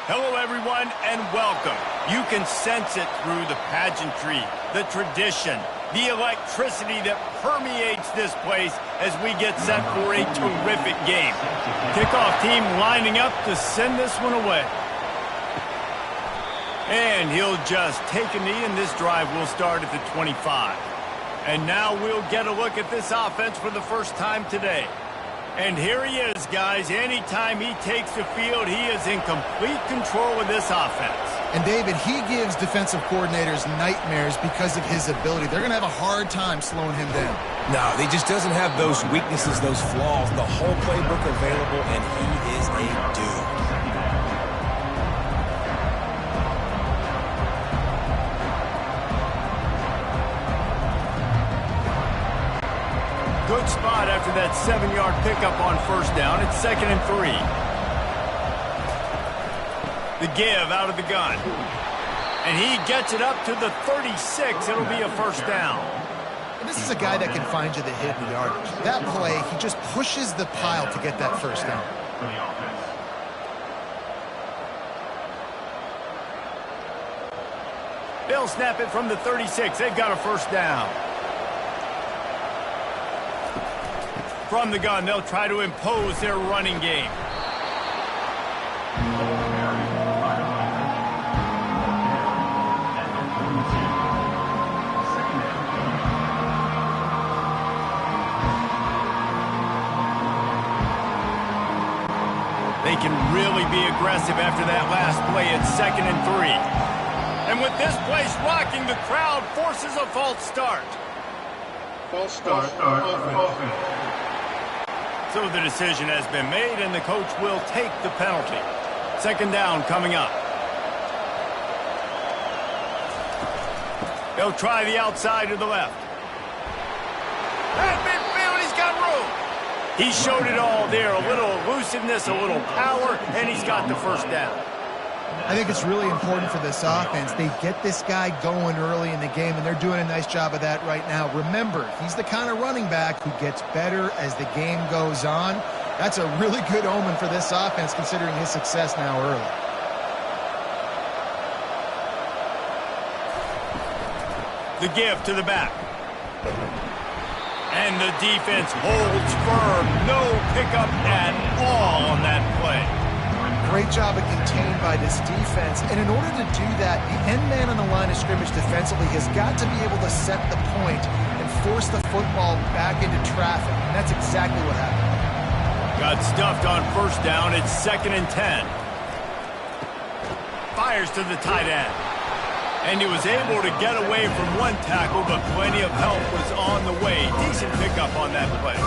Hello, everyone, and welcome. You can sense it through the pageantry, the tradition, the electricity that permeates this place as we get set for a terrific game. Kickoff team lining up to send this one away. And he'll just take a knee, and this drive will start at the 25. And now we'll get a look at this offense for the first time today. And here he is, guys. Anytime he takes the field, he is in complete control of this offense. And, David, he gives defensive coordinators nightmares because of his ability. They're going to have a hard time slowing him down. No, he just doesn't have those weaknesses, those flaws, the whole playbook available, and he is a dude. Good spot after that 7-yard pickup on first down. It's 2nd and 3. The give out of the gun. And he gets it up to the 36. It'll be a first down. And this is a guy that can find you the hidden yardage. That play, he just pushes the pile to get that first down. They'll snap it from the 36. They've got a first down. From the gun, they'll try to impose their running game. They can really be aggressive after that last play. It's 2nd and 3. And with this place rocking, the crowd forces a false start. False start. Offense. So the decision has been made, and the coach will take the penalty. 2nd down coming up. They'll try the outside to the left. At midfield, he's got room. He showed it all there. A little elusiveness, a little power, and he's got the first down. I think it's really important for this offense. They get this guy going early in the game, and they're doing a nice job of that right now. Remember, he's the kind of running back who gets better as the game goes on. That's a really good omen for this offense, considering his success now early. The give to the back. And the defense holds firm. No pickup at all on that play. Great job of contained by this defense. And in order to do that, the end man on the line of scrimmage defensively has got to be able to set the point and force the football back into traffic. And that's exactly what happened. Got stuffed on first down. It's 2nd and 10. Fires to the tight end. And he was able to get away from one tackle, but plenty of help was on the way. Decent pickup on that play.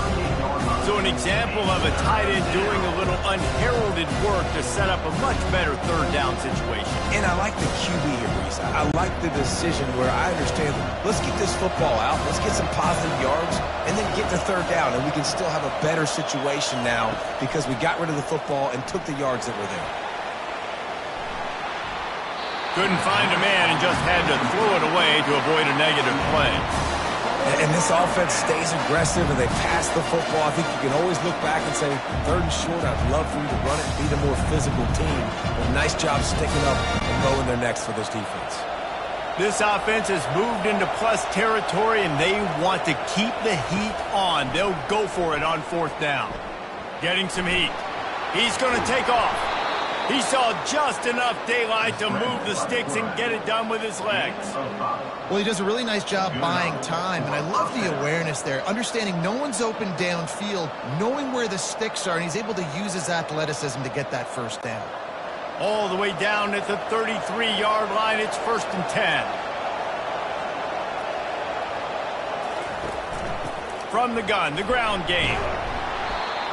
So an example of a tight end doing a little unheralded work to set up a much better 3rd down situation. And I like the QB here, Reese. I like the decision where I understand, let's get this football out, let's get some positive yards, and then get to 3rd down, and we can still have a better situation now because we got rid of the football and took the yards that were there. Couldn't find a man and just had to throw it away to avoid a negative play. And this offense stays aggressive and they pass the football. I think you can always look back and say, 3rd and short, I'd love for you to run it and be the more physical team. But nice job sticking up and going their necks for this defense. This offense has moved into plus territory, and they want to keep the heat on. They'll go for it on 4th down. Getting some heat. He's going to take off. He saw just enough daylight to move the sticks and get it done with his legs. Well, he does a really nice job buying time, and I love the awareness there, understanding no one's open downfield, knowing where the sticks are, and he's able to use his athleticism to get that first down. All the way down at the 33-yard line, it's 1st and 10. From the gun, the ground game.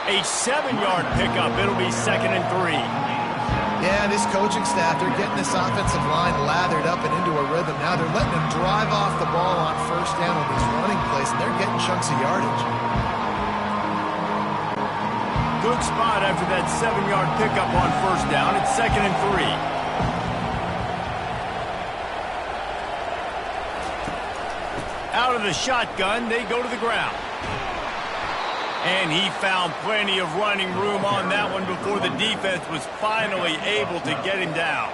A 7-yard pickup. It'll be 2nd and 3. Yeah, this coaching staff, they're getting this offensive line lathered up and into a rhythm. Now they're letting him drive off the ball on first down with these running plays, and they're getting chunks of yardage. Good spot after that 7-yard pickup on first down. It's 2nd and 3. Out of the shotgun, they go to the ground. And he found plenty of running room on that one before the defense was finally able to get him down.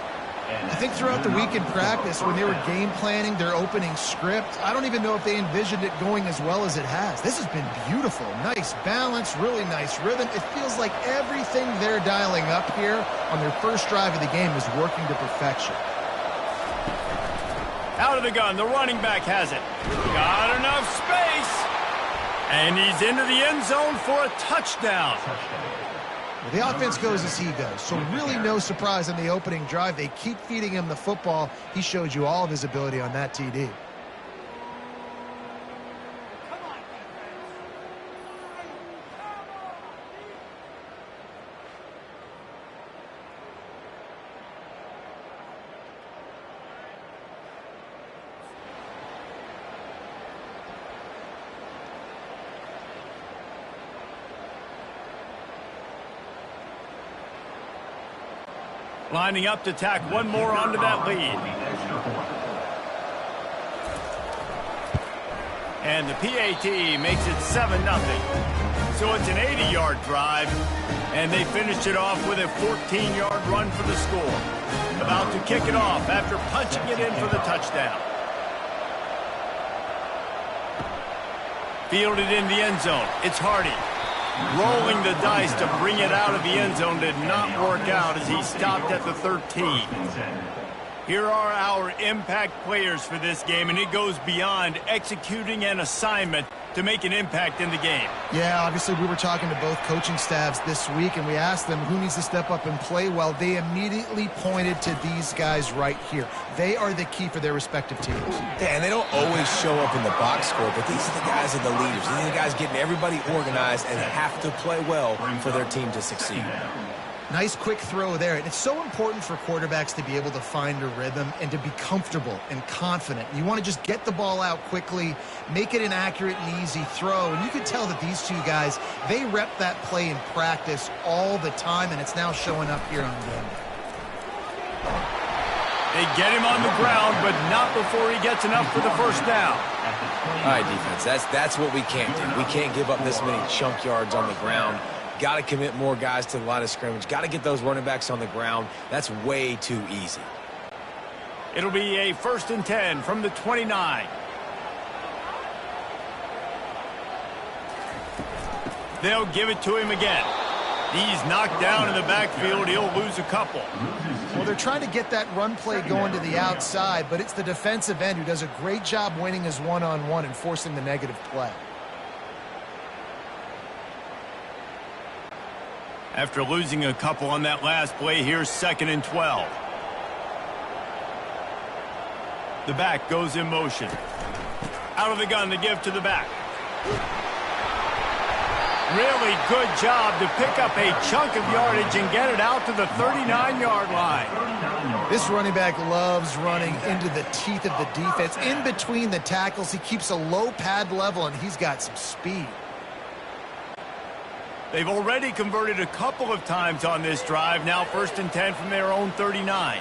I think throughout the week in practice, when they were game planning their opening script, I don't even know if they envisioned it going as well as it has. This has been beautiful. Nice balance, really nice rhythm. It feels like everything they're dialing up here on their first drive of the game is working to perfection. Out of the gun, the running back has it. Got enough space. And he's into the end zone for a touchdown. Well, the offense goes as he goes, so really no surprise on the opening drive. They keep feeding him the football. He showed you all of his ability on that TD. Lining up to tack one more onto that lead. And the PAT makes it 7-0. So it's an 80-yard drive, and they finished it off with a 14-yard run for the score. About to kick it off after punching it in for the touchdown. Fielded in the end zone. It's Hardy. Rolling the dice to bring it out of the end zone did not work out as he stopped at the 13. Here are our impact players for this game, and it goes beyond executing an assignment to make an impact in the game. Yeah, obviously we were talking to both coaching staffs this week, and we asked them who needs to step up and play well. They immediately pointed to these guys right here. They are the key for their respective teams. Yeah, and they don't always show up in the box score, but these are the guys that are the leaders. These are the guys getting everybody organized and have to play well for their team to succeed. Nice quick throw there. And it's so important for quarterbacks to be able to find a rhythm and to be comfortable and confident. You want to just get the ball out quickly, make it an accurate and easy throw. And you can tell that these two guys, they rep that play in practice all the time, and it's now showing up here on game day. They get him on the ground, but not before he gets enough for the first down. All right, defense, that's what we can't do. We can't give up this many chunk yards on the ground. Got to commit more guys to the line of scrimmage. Got to get those running backs on the ground. That's way too easy. It'll be a 1st and 10 from the 29. They'll give it to him again. He's knocked down in the backfield. He'll lose a couple. Well, they're trying to get that run play going to the outside, but it's the defensive end who does a great job winning his one-on-one and forcing the negative play. After losing a couple on that last play, here's 2nd and 12. The back goes in motion. Out of the gun to give to the back. Really good job to pick up a chunk of yardage and get it out to the 39-yard line. This running back loves running into the teeth of the defense. In between the tackles, he keeps a low pad level, and he's got some speed. They've already converted a couple of times on this drive. Now 1st and 10 from their own 39.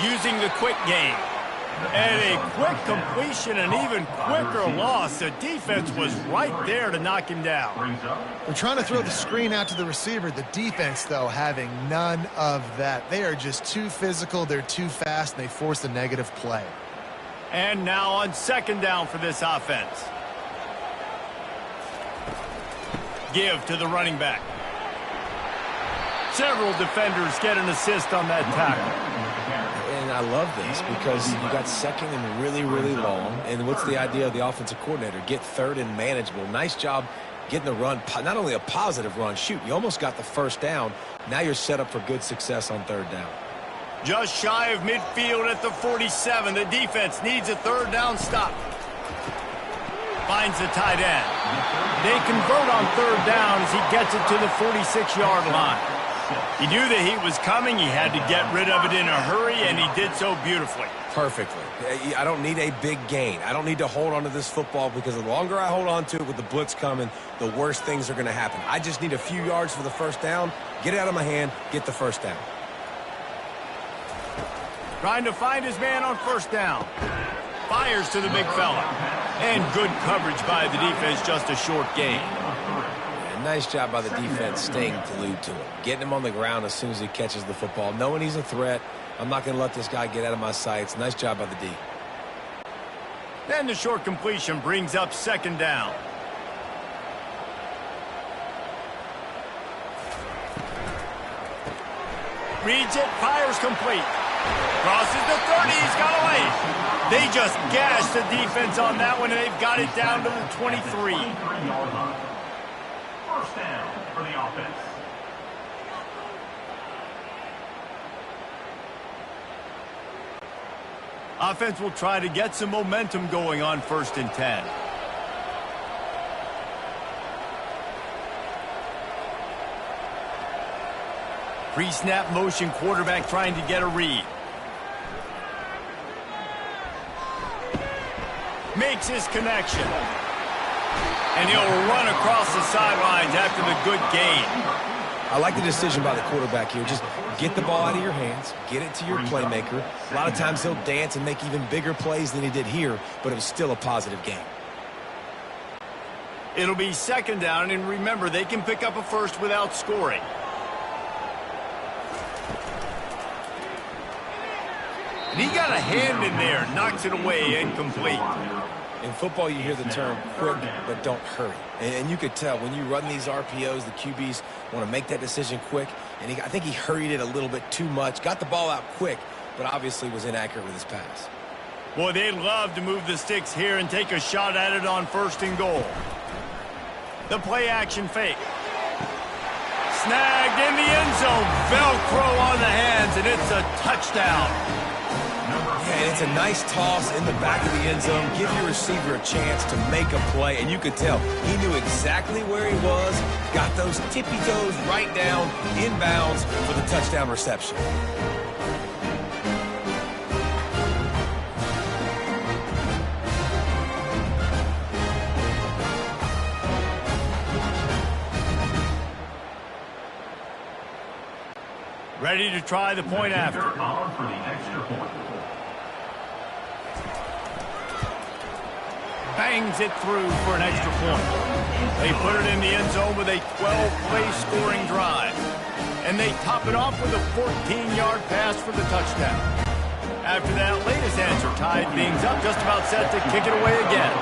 Using the quick game. And a quick completion, an even quicker loss. The defense was right there to knock him down. They're trying to throw the screen out to the receiver. The defense, though, having none of that. They are just too physical. They're too fast, and they force the negative play. And now on 2nd down for this offense. Give to the running back. Several defenders get an assist on that tackle. And I love this because you got 2nd and really, really long. And what's the idea of the offensive coordinator? Get 3rd and manageable. Nice job getting the run, not only a positive run. Shoot, you almost got the 1st down. Now you're set up for good success on 3rd down. Just shy of midfield at the 47. The defense needs a 3rd down stop. Finds the tight end. They convert on 3rd down as he gets it to the 46-yard line. He knew the heat was coming. He had to get rid of it in a hurry, and he did so beautifully. Perfectly. I don't need a big gain. I don't need to hold on to this football because the longer I hold on to it with the blitz coming, the worse things are going to happen. I just need a few yards for the 1st down, get it out of my hand, get the 1st down. Trying to find his man on 1st down. Fires to the big fella. And good coverage by the defense, just a short gain. And nice job by the defense staying glued to him. Getting him on the ground as soon as he catches the football. Knowing he's a threat, I'm not going to let this guy get out of my sights. Nice job by the D. Then the short completion brings up second down. Reads it, fires complete. Crosses the 30, he's got away. They just gashed the defense on that one, and they've got it down to the 23. First down for the offense. Offense will try to get some momentum going on 1st and 10. Pre-snap motion, quarterback trying to get a read. Makes his connection. And he'll run across the sidelines after the good gain. I like the decision by the quarterback here. Just get the ball out of your hands, get it to your playmaker. A lot of times he'll dance and make even bigger plays than he did here, but it was still a positive game. It'll be second down, and remember, they can pick up a first without scoring. And he got a hand in there, knocks it away, incomplete. In football, you hear the term quick, but don't hurry. And you could tell when you run these RPOs, the QBs want to make that decision quick. And I think he hurried it a little bit too much. Got the ball out quick, but obviously was inaccurate with his pass. Boy, they'd love to move the sticks here and take a shot at it on 1st and goal. The play-action fake. Snagged in the end zone. Velcro on the hands, and it's a touchdown. Yeah, and it's a nice toss in the back of the end zone. Give your receiver a chance to make a play, and you could tell he knew exactly where he was, got those tippy toes right down, inbounds for the touchdown reception. Ready to try the point after. For the extra point. Bangs it through for an extra point. They put it in the end zone with a 12-play scoring drive. And they top it off with a 14-yard pass for the touchdown. After that latest answer tied things up, just about set to kick it away again.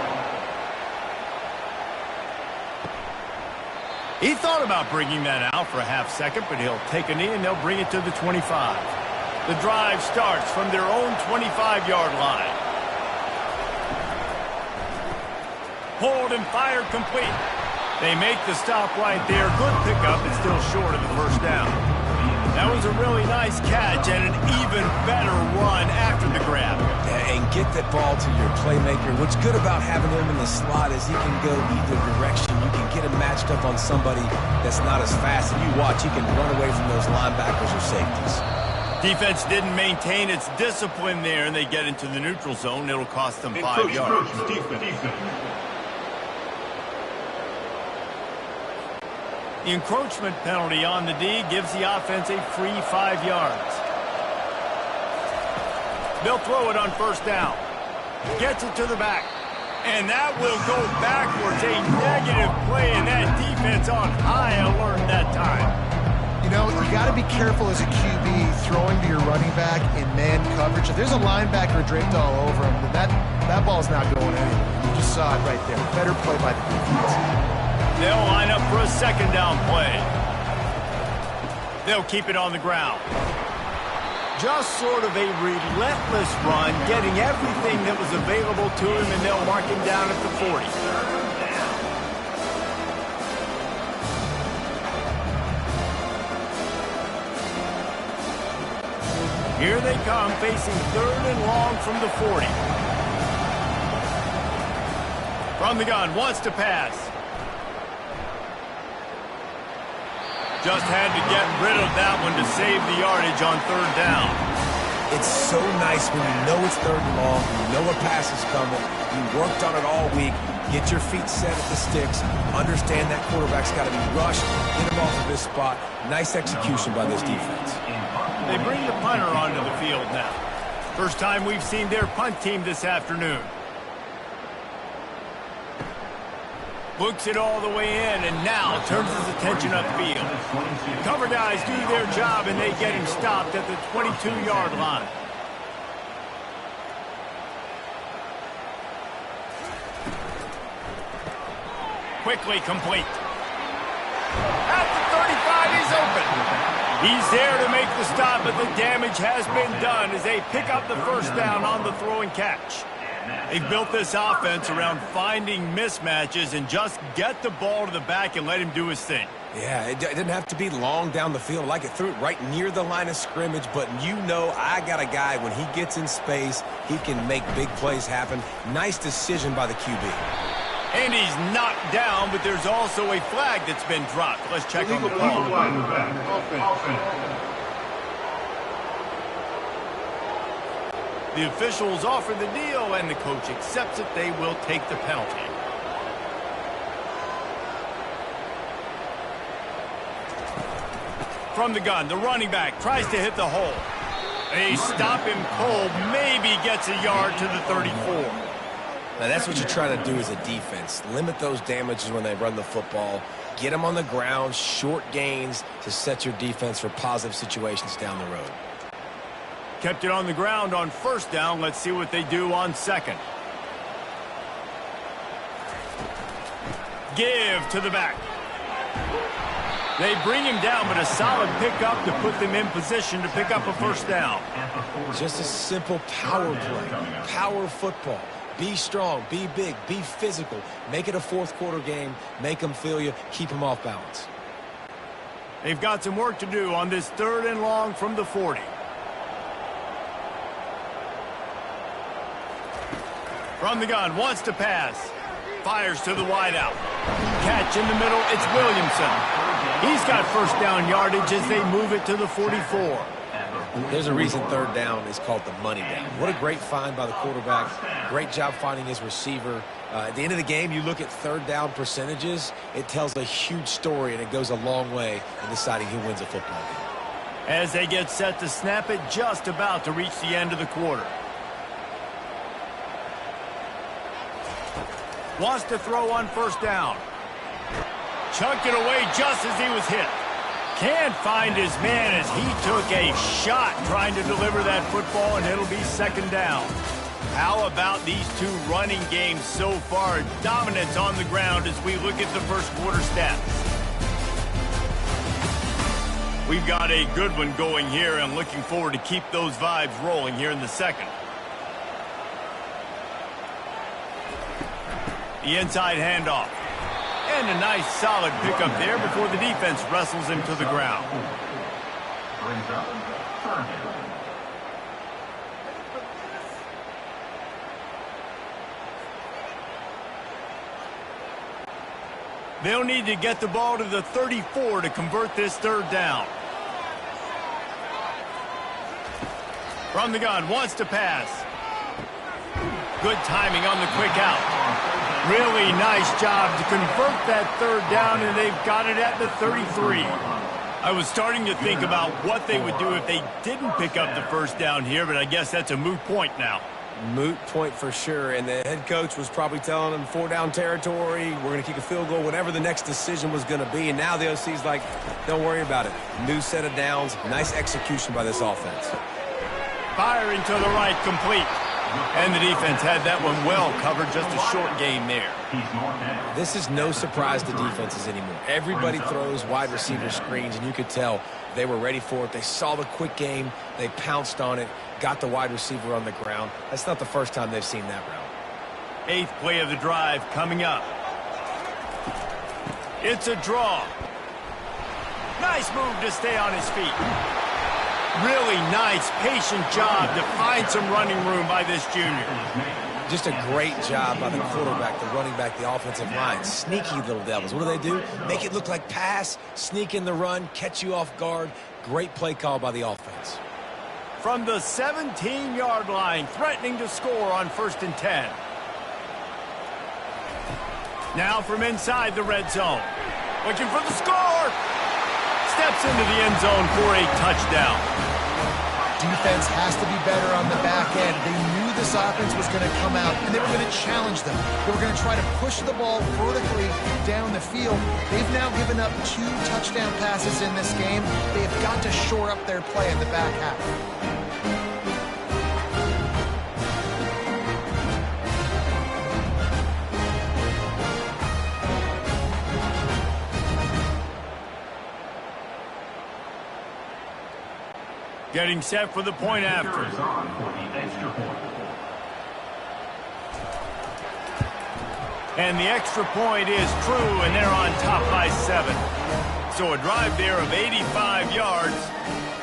He thought about bringing that out for a half second, but he'll take a knee and they'll bring it to the 25. The drive starts from their own 25-yard line. Hold and fire complete. They make the stop right there. Good pickup, but still short of the first down. That was a really nice catch and an even better run after the grab. And get that ball to your playmaker. What's good about having him in the slot is he can go either direction. You can get him matched up on somebody that's not as fast, and you watch, he can run away from those linebackers or safeties. Defense didn't maintain its discipline there, and they get into the neutral zone. It'll cost them 5 yards. The encroachment penalty on the D gives the offense a free 5 yards. They'll throw it on 1st down. Gets it to the back. And that will go backwards. A negative play, and that defense on high alert that time. You know, you got to be careful as a QB throwing to your running back in man coverage. If there's a linebacker draped all over him, then that ball's not going anywhere. You just saw it right there. Better play by the defense. They'll line up for a 2nd down play. They'll keep it on the ground. Just sort of a relentless run, getting everything that was available to him, and they'll mark him down at the 40. Here they come, facing 3rd and long from the 40. From the gun, wants to pass. Just had to get rid of that one to save the yardage on 3rd down. It's so nice when you know it's 3rd and long, you know a pass is coming, you worked on it all week, get your feet set at the sticks, understand that quarterback's got to be rushed, get him off of this spot. Nice execution by this defense. They bring the punter onto the field now. First time we've seen their punt team this afternoon. Books it all the way in, and now turns his attention upfield. Cover guys do their job, and they get him stopped at the 22-yard line. Quickly complete. At the 35, he's open. He's there to make the stop, but the damage has been done as they pick up the first down on the throw and catch. They've built this offense around finding mismatches and just get the ball to the back and let him do his thing. Yeah, it didn't have to be long down the field. Like it threw it right near the line of scrimmage, but you know I got a guy, when he gets in space, he can make big plays happen. Nice decision by the QB. And he's knocked down, but there's also a flag that's been dropped. Let's check on the call. The officials offer the deal, and the coach accepts it. They will take the penalty. From the gun, the running back tries to hit the hole. They stop him cold, maybe gets a yard to the 34. Now, that's what you try to do as a defense. Limit those damages when they run the football. Get them on the ground, short gains to set your defense for positive situations down the road. Kept it on the ground on first down. Let's see what they do on second. Give to the back. They bring him down, but a solid pickup to put them in position to pick up a first down. Just a simple power play. Power football. Be strong, be big, be physical. Make it a fourth quarter game. Make them feel you. Keep them off balance. They've got some work to do on this 3rd and long from the 40. From the gun, wants to pass. Fires to the wideout. Catch in the middle, it's Williamson. He's got first down yardage as they move it to the 44. There's a reason 3rd down is called the money down. What a great find by the quarterback. Great job finding his receiver. At the end of the game, you look at 3rd down percentages. It tells a huge story, and it goes a long way in deciding who wins a football game. As they get set to snap it, just about to reach the end of the quarter. Wants to throw on first down. Chucked it away just as he was hit. Can't find his man as he took a shot trying to deliver that football, and it'll be 2nd down. How about these two running games so far? Dominance on the ground as we look at the first quarter stats. We've got a good one going here, and looking forward to keep those vibes rolling here in the second. The inside handoff. And a nice solid pickup there before the defense wrestles him to the ground. Brings up 3rd down. They'll need to get the ball to the 34 to convert this 3rd down. From the gun, wants to pass. Good timing on the quick out. Really nice job to convert that 3rd down, and they've got it at the 33. I was starting to think about what they would do if they didn't pick up the first down here, but I guess that's a moot point now. Moot point for sure, and the head coach was probably telling them 4-down territory, we're going to kick a field goal, whatever the next decision was going to be, and now the OC's like, don't worry about it. New set of downs, nice execution by this offense. Firing to the right, complete. And the defense had that one well covered, just a short game there. This is no surprise to defenses anymore. Everybody throws wide receiver screens, and you could tell they were ready for it. They saw the quick game. They pounced on it, got the wide receiver on the ground. That's not the first time they've seen that route. 8th play of the drive coming up. It's a draw. Nice move to stay on his feet. Really nice, patient job to find some running room by this junior. Just a great job by the quarterback, the running back, the offensive line. Sneaky little devils. What do? Make it look like pass, sneak in the run, catch you off guard. Great play call by the offense. From the 17-yard line, threatening to score on 1st and 10. Now from inside the red zone. Looking for the score. Steps into the end zone for a touchdown. Defense has to be better on the back end. They knew this offense was going to come out and they were going to challenge them. They were going to try to push the ball vertically down the field. They've now given up 2 touchdown passes in this game. They have got to shore up their play in the back half. Getting set for the point after. Is on for the extra point. And the extra point is true, and they're on top by 7. So a drive there of 85 yards,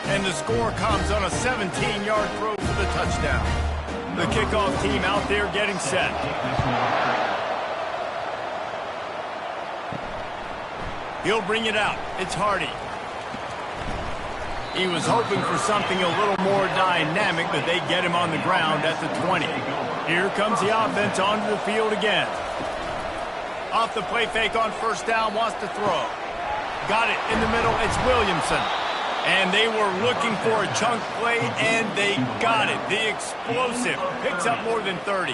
and the score comes on a 17-yard throw for the touchdown. The kickoff team out there getting set. He'll bring it out. It's Hardy. He was hoping for something a little more dynamic, but they get him on the ground at the 20. Here comes the offense onto the field again. Off the play fake on first down, wants to throw. Got it in the middle, it's Williamson. And they were looking for a chunk play, and they got it. The explosive picks up more than 30.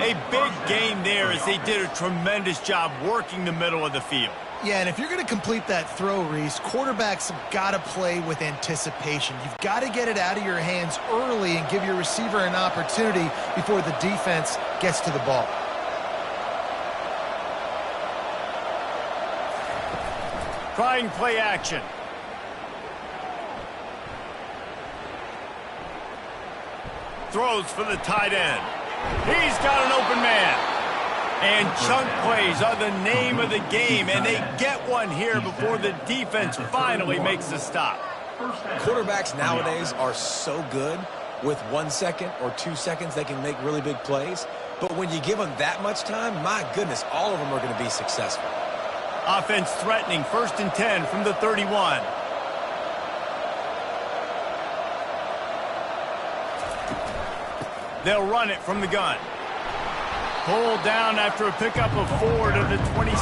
A big gain there as they did a tremendous job working the middle of the field. Yeah, and if you're going to complete that throw, Reese, quarterbacks have got to play with anticipation. You've got to get it out of your hands early and give your receiver an opportunity before the defense gets to the ball. Trying play action. Throws for the tight end. He's got an open man. And chunk plays are the name of the game, and they get one here before the defense finally makes the stop. Quarterbacks nowadays are so good. With 1 second or 2 seconds, they can make really big plays. But when you give them that much time, my goodness, all of them are going to be successful. Offense threatening, 1st and 10 from the 31. They'll run it from the gun. Pulled down after a pickup of 4 to the 27.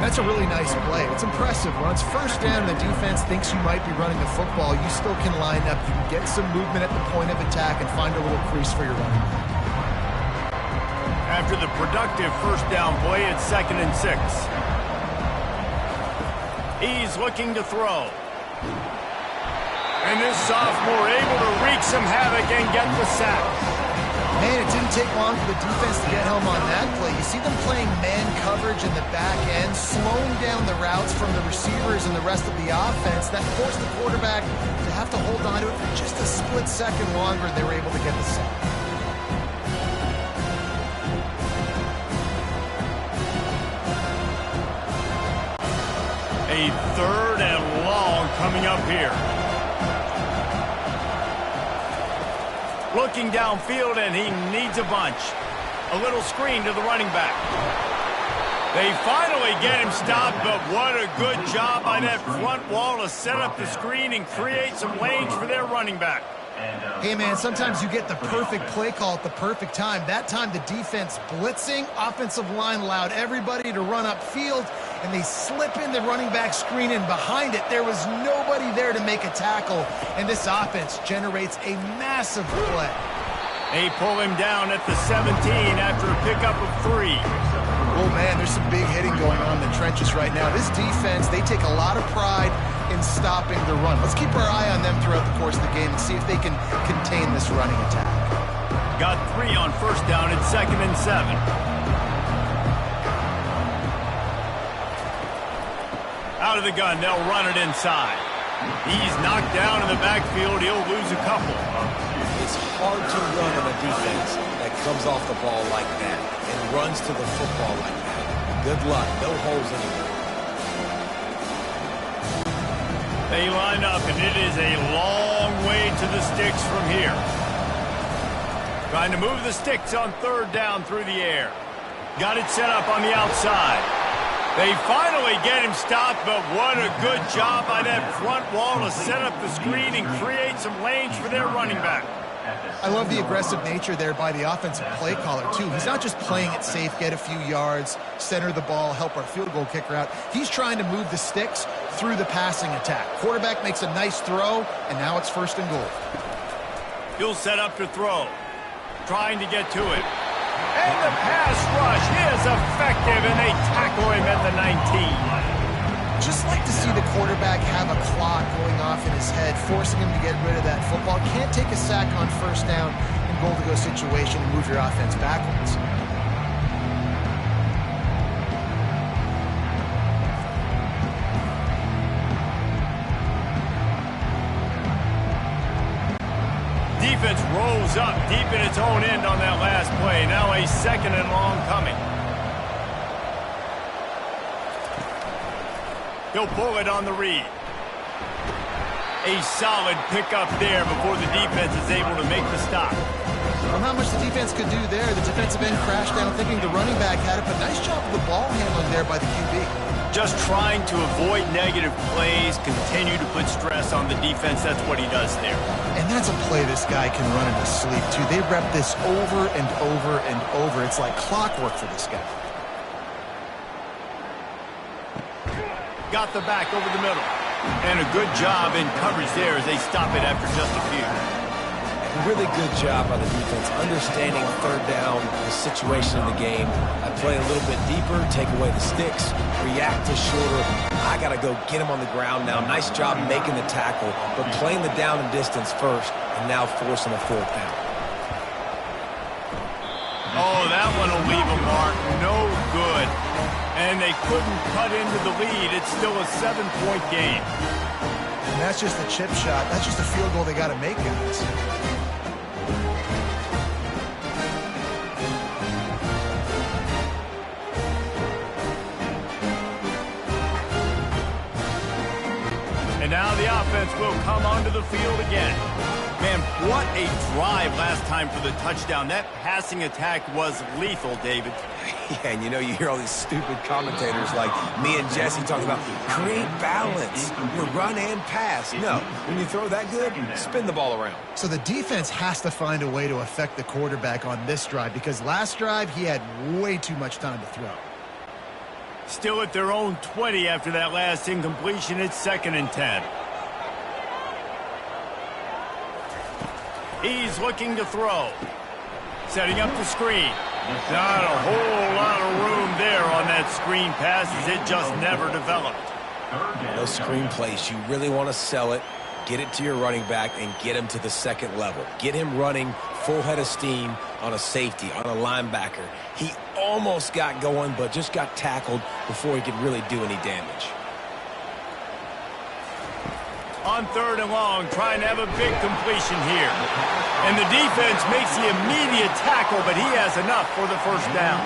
That's a really nice play. It's impressive. When it's first down and the defense thinks you might be running the football, you still can line up. You can get some movement at the point of attack and find a little crease for your running back. After the productive first down play, it's 2nd and 6. He's looking to throw. And this sophomore able to wreak some havoc and get the sack. Man, it didn't take long for the defense to get home on that play. You see them playing man coverage in the back end, slowing down the routes from the receivers and the rest of the offense. That forced the quarterback to have to hold on to it for just a split second longer, and they were able to get the sack. A 3rd and long coming up here. Looking downfield, and he needs a bunch. A little screen to the running back. They finally get him stopped, but what a good job by that front wall to set up the screen and create some lanes for their running back. Hey, man, sometimes you get the perfect play call at the perfect time. That time, the defense blitzing, offensive line allowed everybody to run upfield, and they slip in the running back screen, and behind it, there was nobody there to make a tackle, and this offense generates a massive play. They pull him down at the 17 after a pickup of 3. Oh, man, there's some big hitting going on in the trenches right now. This defense, they take a lot of pride in stopping the run. Let's keep our eye on them throughout the course of the game and see if they can contain this running attack. Got 3 on first down at 2nd and 7. Out of the gun, they'll run it inside. He's knocked down in the backfield. He'll lose a couple. It's hard to run on a defense that comes off the ball like that and runs to the football like that. Good luck. No holes anywhere. They line up, and it is a long way to the sticks from here. Trying to move the sticks on 3rd down through the air. Got it set up on the outside. They finally get him stopped, but what a good job by that front wall to set up the screen and create some lanes for their running back. I love the aggressive nature there by the offensive play caller, too. He's not just playing it safe, get a few yards, center the ball, help our field goal kicker out. He's trying to move the sticks through the passing attack. Quarterback makes a nice throw, and now it's 1st and goal. He'll set up to throw. Trying to get to it. And the pass rush is effective, and they tackle him at the 19. Just like to see the quarterback have a clock going off in his head, forcing him to get rid of that football. Can't take a sack on first down in goal-to-go situation and move your offense backwards. Defense rolls up deep in its own end on that last play. Now a second and long coming. He'll pull it on the read. A solid pickup there before the defense is able to make the stop. Well, not much the defense could do there. The defensive end crashed down thinking the running back had it, but nice job of the ball handling there by the QB. Just trying to avoid negative plays, continue to put stress on the defense. That's what he does there. And that's a play this guy can run in his sleep, too. They rep this over and over and over. It's like clockwork for this guy. Got the back over the middle. And a good job in coverage there as they stop it after just a few. Really good job by the defense, understanding third down, the situation of the game. I play a little bit deeper, take away the sticks, react to shorter. I got to go get him on the ground now. Nice job making the tackle, but playing the down and distance first, and now forcing a fourth down. Oh, that one will leave a mark. No good. And they couldn't cut into the lead. It's still a 7-point game. And that's just a chip shot. That's just a field goal they got to make, guys. And now the offense will come onto the field again. Man, what a drive last time for the touchdown. That passing attack was lethal, David. Yeah, and you hear all these stupid commentators like me and Jesse talking about create balance, run and pass. No, when you throw that good, spin the ball around. So the defense has to find a way to affect the quarterback on this drive because last drive he had way too much time to throw. Still at their own 20 after that last incompletion. It's 2nd and 10. He's looking to throw. Setting up the screen. Not a whole lot of room there on that screen pass as it just never developed. Those screen plays, you really want to sell it, get it to your running back, and get him to the second level. Get him running full head of steam on a safety, on a linebacker. He almost got going, but just got tackled before he could really do any damage. On 3rd and long, trying to have a big completion here. And the defense makes the immediate tackle, but he has enough for the first down.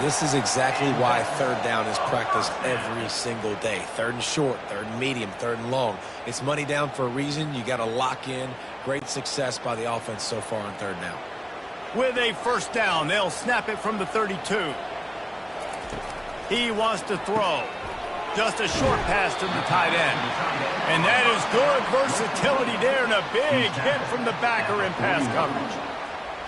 This is exactly why 3rd down is practiced every single day. 3rd and short, 3rd and medium, 3rd and long. It's money down for a reason. You got to lock in. Great success by the offense so far on 3rd down. With a first down, they'll snap it from the 32. He wants to throw. Just a short pass to the tight end. And that is good versatility there and a big hit from the backer in pass coverage.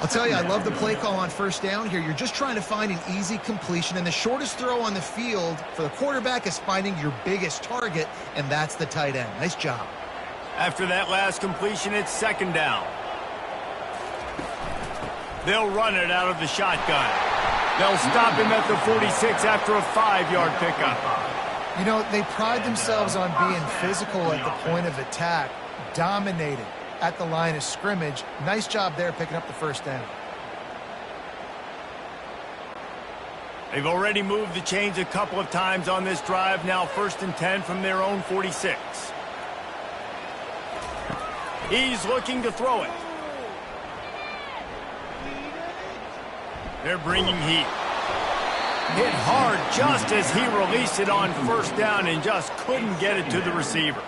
I'll tell you, I love the play call on first down here. You're just trying to find an easy completion, and the shortest throw on the field for the quarterback is finding your biggest target, and that's the tight end. Nice job. After that last completion, it's 2nd down. They'll run it out of the shotgun. They'll stop him at the 46 after a 5-yard pickup. You know, they pride themselves on being physical at the point of attack, dominating at the line of scrimmage. Nice job there picking up the first down. They've already moved the chains a couple of times on this drive. Now 1st and 10 from their own 46. He's looking to throw it. They're bringing heat. Hit hard just as he released it on first down and just couldn't get it to the receiver.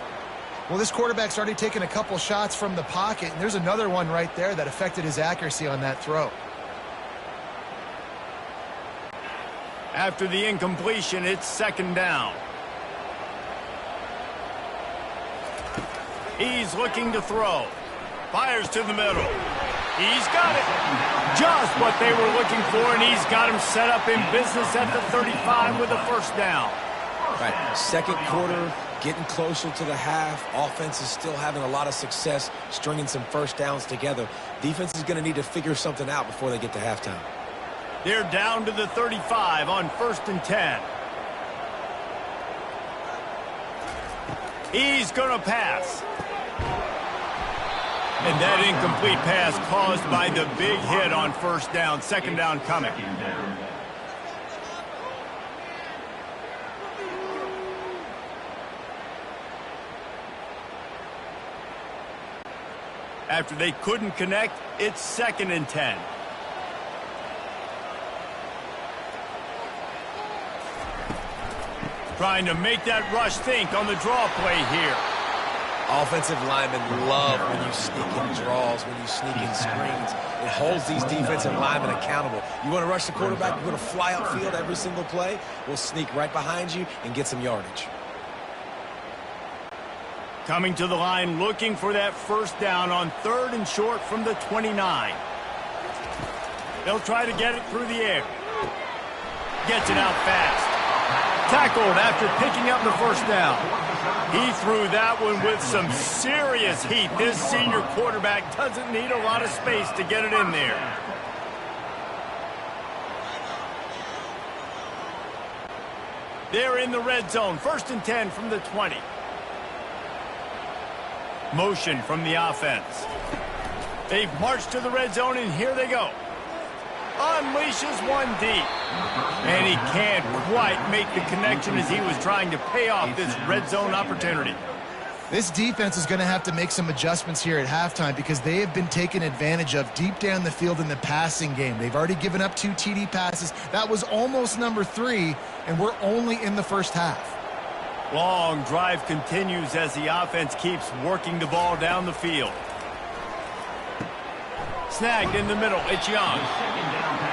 Well, this quarterback's already taken a couple shots from the pocket, and there's another one right there that affected his accuracy on that throw. After the incompletion, it's 2nd down. He's looking to throw. Fires to the middle. He's got it. Just what they were looking for, and he's got him set up in business at the 35 with a first down. Right. Second quarter, getting closer to the half. Offense is still having a lot of success stringing some first downs together. Defense is going to need to figure something out before they get to halftime. They're down to the 35 on 1st and 10. He's going to pass. And that incomplete pass caused by the big hit on 1st down. 2nd down coming. After they couldn't connect, it's 2nd and 10. Trying to make that rush think on the draw play here. Offensive linemen love when you sneak in draws, when you sneak in screens. It holds these defensive linemen accountable. You want to rush the quarterback, you want to fly upfield every single play, we'll sneak right behind you and get some yardage. Coming to the line, looking for that 1st down on 3rd and short from the 29. They'll try to get it through the air. Gets it out fast. Tackled after picking up the 1st down. He threw that one with some serious heat. This senior quarterback doesn't need a lot of space to get it in there. They're in the red zone. 1st and 10 from the 20. Motion from the offense. They've marched to the red zone, and here they go. Unleashes one deep. And he can't quite make the connection as he was trying to pay off this red zone opportunity. This defense is going to have to make some adjustments here at halftime because they have been taken advantage of deep down the field in the passing game. They've already given up 2 TD passes. That was almost number 3, and we're only in the first half. Long drive continues as the offense keeps working the ball down the field. Snagged in the middle. It's Young.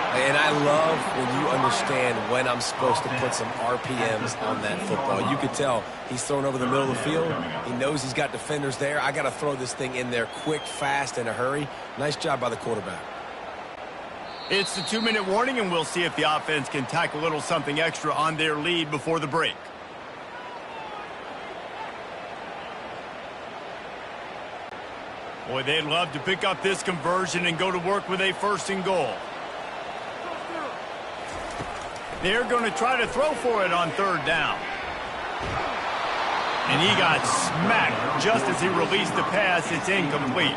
And I love when you understand when I'm supposed to put some RPMs on that football. You could tell he's thrown over the middle of the field. He knows he's got defenders there. I got to throw this thing in there quick, fast, in a hurry. Nice job by the quarterback. It's the 2-minute warning, and we'll see if the offense can tack a little something extra on their lead before the break. Boy, they'd love to pick up this conversion and go to work with a 1st and goal. They're going to try to throw for it on 3rd down. And he got smacked just as he released the pass. It's incomplete.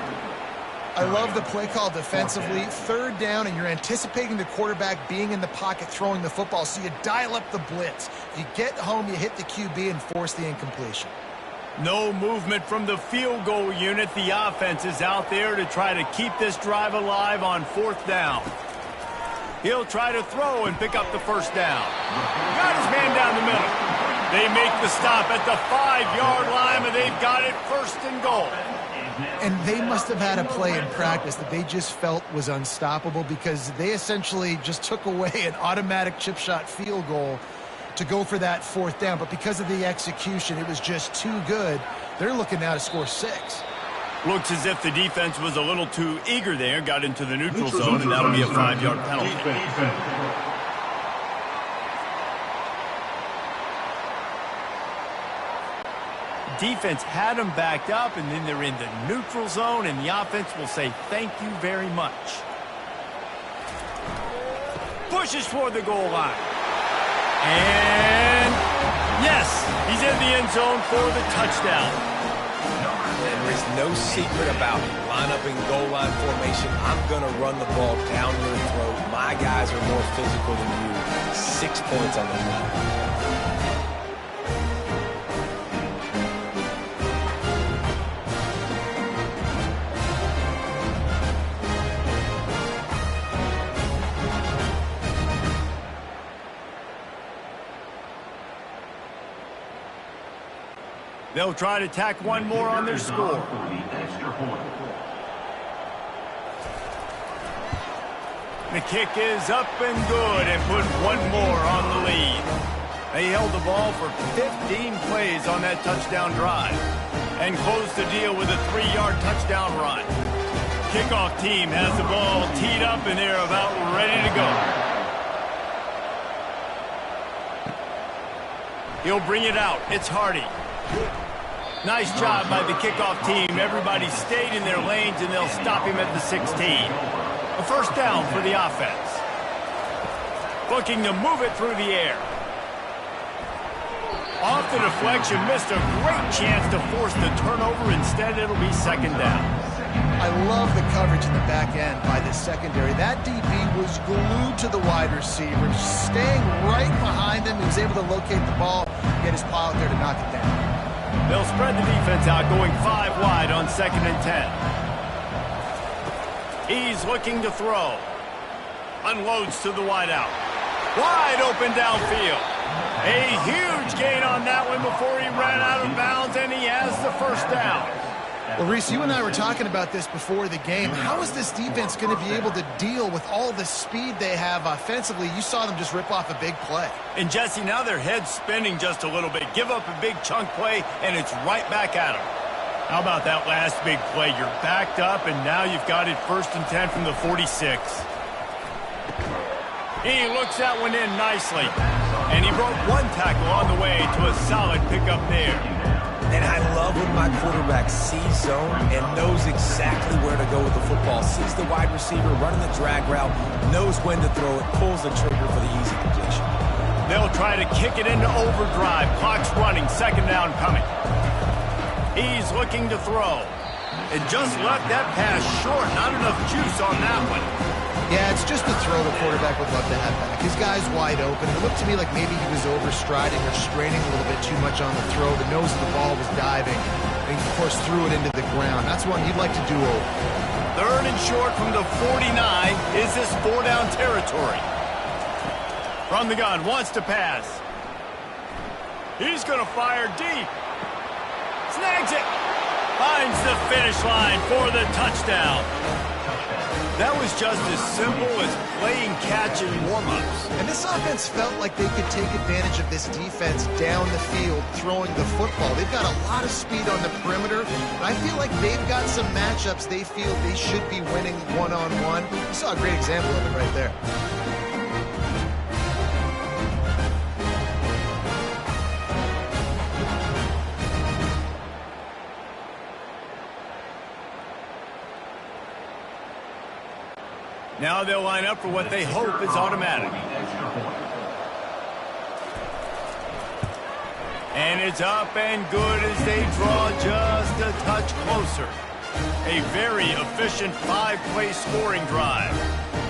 I love the play call defensively. 3rd down, and you're anticipating the quarterback being in the pocket throwing the football, so you dial up the blitz. If you get home, you hit the QB and force the incompletion. No movement from the field goal unit. The offense is out there to try to keep this drive alive on 4th down. He'll try to throw and pick up the 1st down. Got his man down the middle. They make the stop at the 5-yard line, and they've got it 1st and goal. And they must have had a play in practice that they just felt was unstoppable because they essentially just took away an automatic chip shot field goal to go for that 4th down. But because of the execution, it was just too good. They're looking now to score 6. Looks as if the defense was a little too eager there, got into the neutral zone, and that'll be a 5-yard penalty. Defense had them backed up, and then they're in the neutral zone, and the offense will say thank you very much. Pushes toward the goal line. And yes, he's in the end zone for the touchdown. And there is no secret about it. Line up in goal line formation. I'm going to run the ball down your throat. My guys are more physical than you. 6 points on the line. They'll try to tack one more on their score. The kick is up and good and put one more on the lead. They held the ball for 15 plays on that touchdown drive and closed the deal with a 3-yard touchdown run. Kickoff team has the ball teed up and they're about ready to go. He'll bring it out. It's Hardy. Nice job by the kickoff team. Everybody stayed in their lanes, and they'll stop him at the 16. A first down for the offense. Looking to move it through the air. Off the deflection, missed a great chance to force the turnover. Instead, it'll be second down. I love the coverage in the back end by the secondary. That DB was glued to the wide receiver, staying right behind him. He was able to locate the ball, get his paw out there to knock it down. They'll spread the defense out, going 5 wide on 2nd and 10. He's looking to throw. Unloads to the wideout. Wide open downfield. A huge gain on that one before he ran out of bounds, and he has the first down. Well, Reese, you and I were talking about this before the game. How is this defense going to be able to deal with all the speed they have offensively? You saw them just rip off a big play. And, Jesse, now their head's spinning just a little bit. Give up a big chunk play, and it's right back at them. How about that last big play? You're backed up, and now you've got it 1st and 10 from the 46. He looks that one in nicely. And he broke 1 tackle on the way to a solid pickup there. And I love when my quarterback sees zone and knows exactly where to go with the football. Sees the wide receiver running the drag route, knows when to throw it, pulls the trigger for the easy completion. They'll try to kick it into overdrive. Clock's running. 2nd down coming. He's looking to throw. And just left that pass short. Not enough juice on that one. Yeah, it's just a throw the quarterback would love to have back. His guy's wide open. It looked to me like maybe he was overstriding or straining a little bit too much on the throw. The nose of the ball was diving. And he, of course, threw it into the ground. That's one he'd like to do over. 3rd and short from the 49. Is this 4-down territory? From the gun, wants to pass. He's going to fire deep. Snags it. Finds the finish line for the touchdown. That was just as simple as playing catch in warm-ups. And this offense felt like they could take advantage of this defense down the field, throwing the football. They've got a lot of speed on the perimeter, and I feel like they've got some matchups they feel they should be winning one-on-one. You saw a great example of it right there. Now they'll line up for what they hope is automatic. And it's up and good as they draw just a touch closer. A very efficient 5-play scoring drive.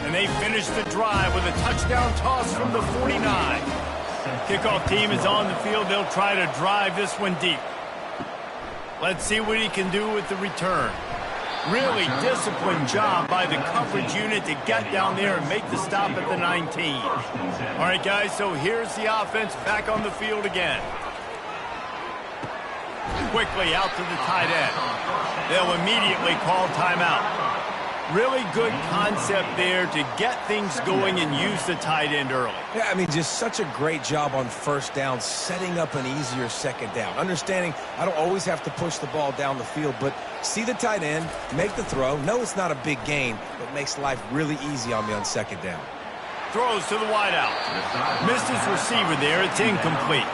And they finish the drive with a touchdown toss from the 49. Kickoff team is on the field. They'll try to drive this one deep. Let's see what he can do with the return. Really disciplined job by the coverage unit to get down there and make the stop at the 19. All right, guys, so here's the offense back on the field again. Quickly out to the tight end. They'll immediately call timeout. Really good concept there to get things going and use the tight end early. Yeah, I mean, just such a great job on 1st down, setting up an easier 2nd down. Understanding I don't always have to push the ball down the field, but see the tight end, make the throw. No, it's not a big gain, but makes life really easy on me on 2nd down. Throws to the wideout. Missed his receiver there. It's incomplete.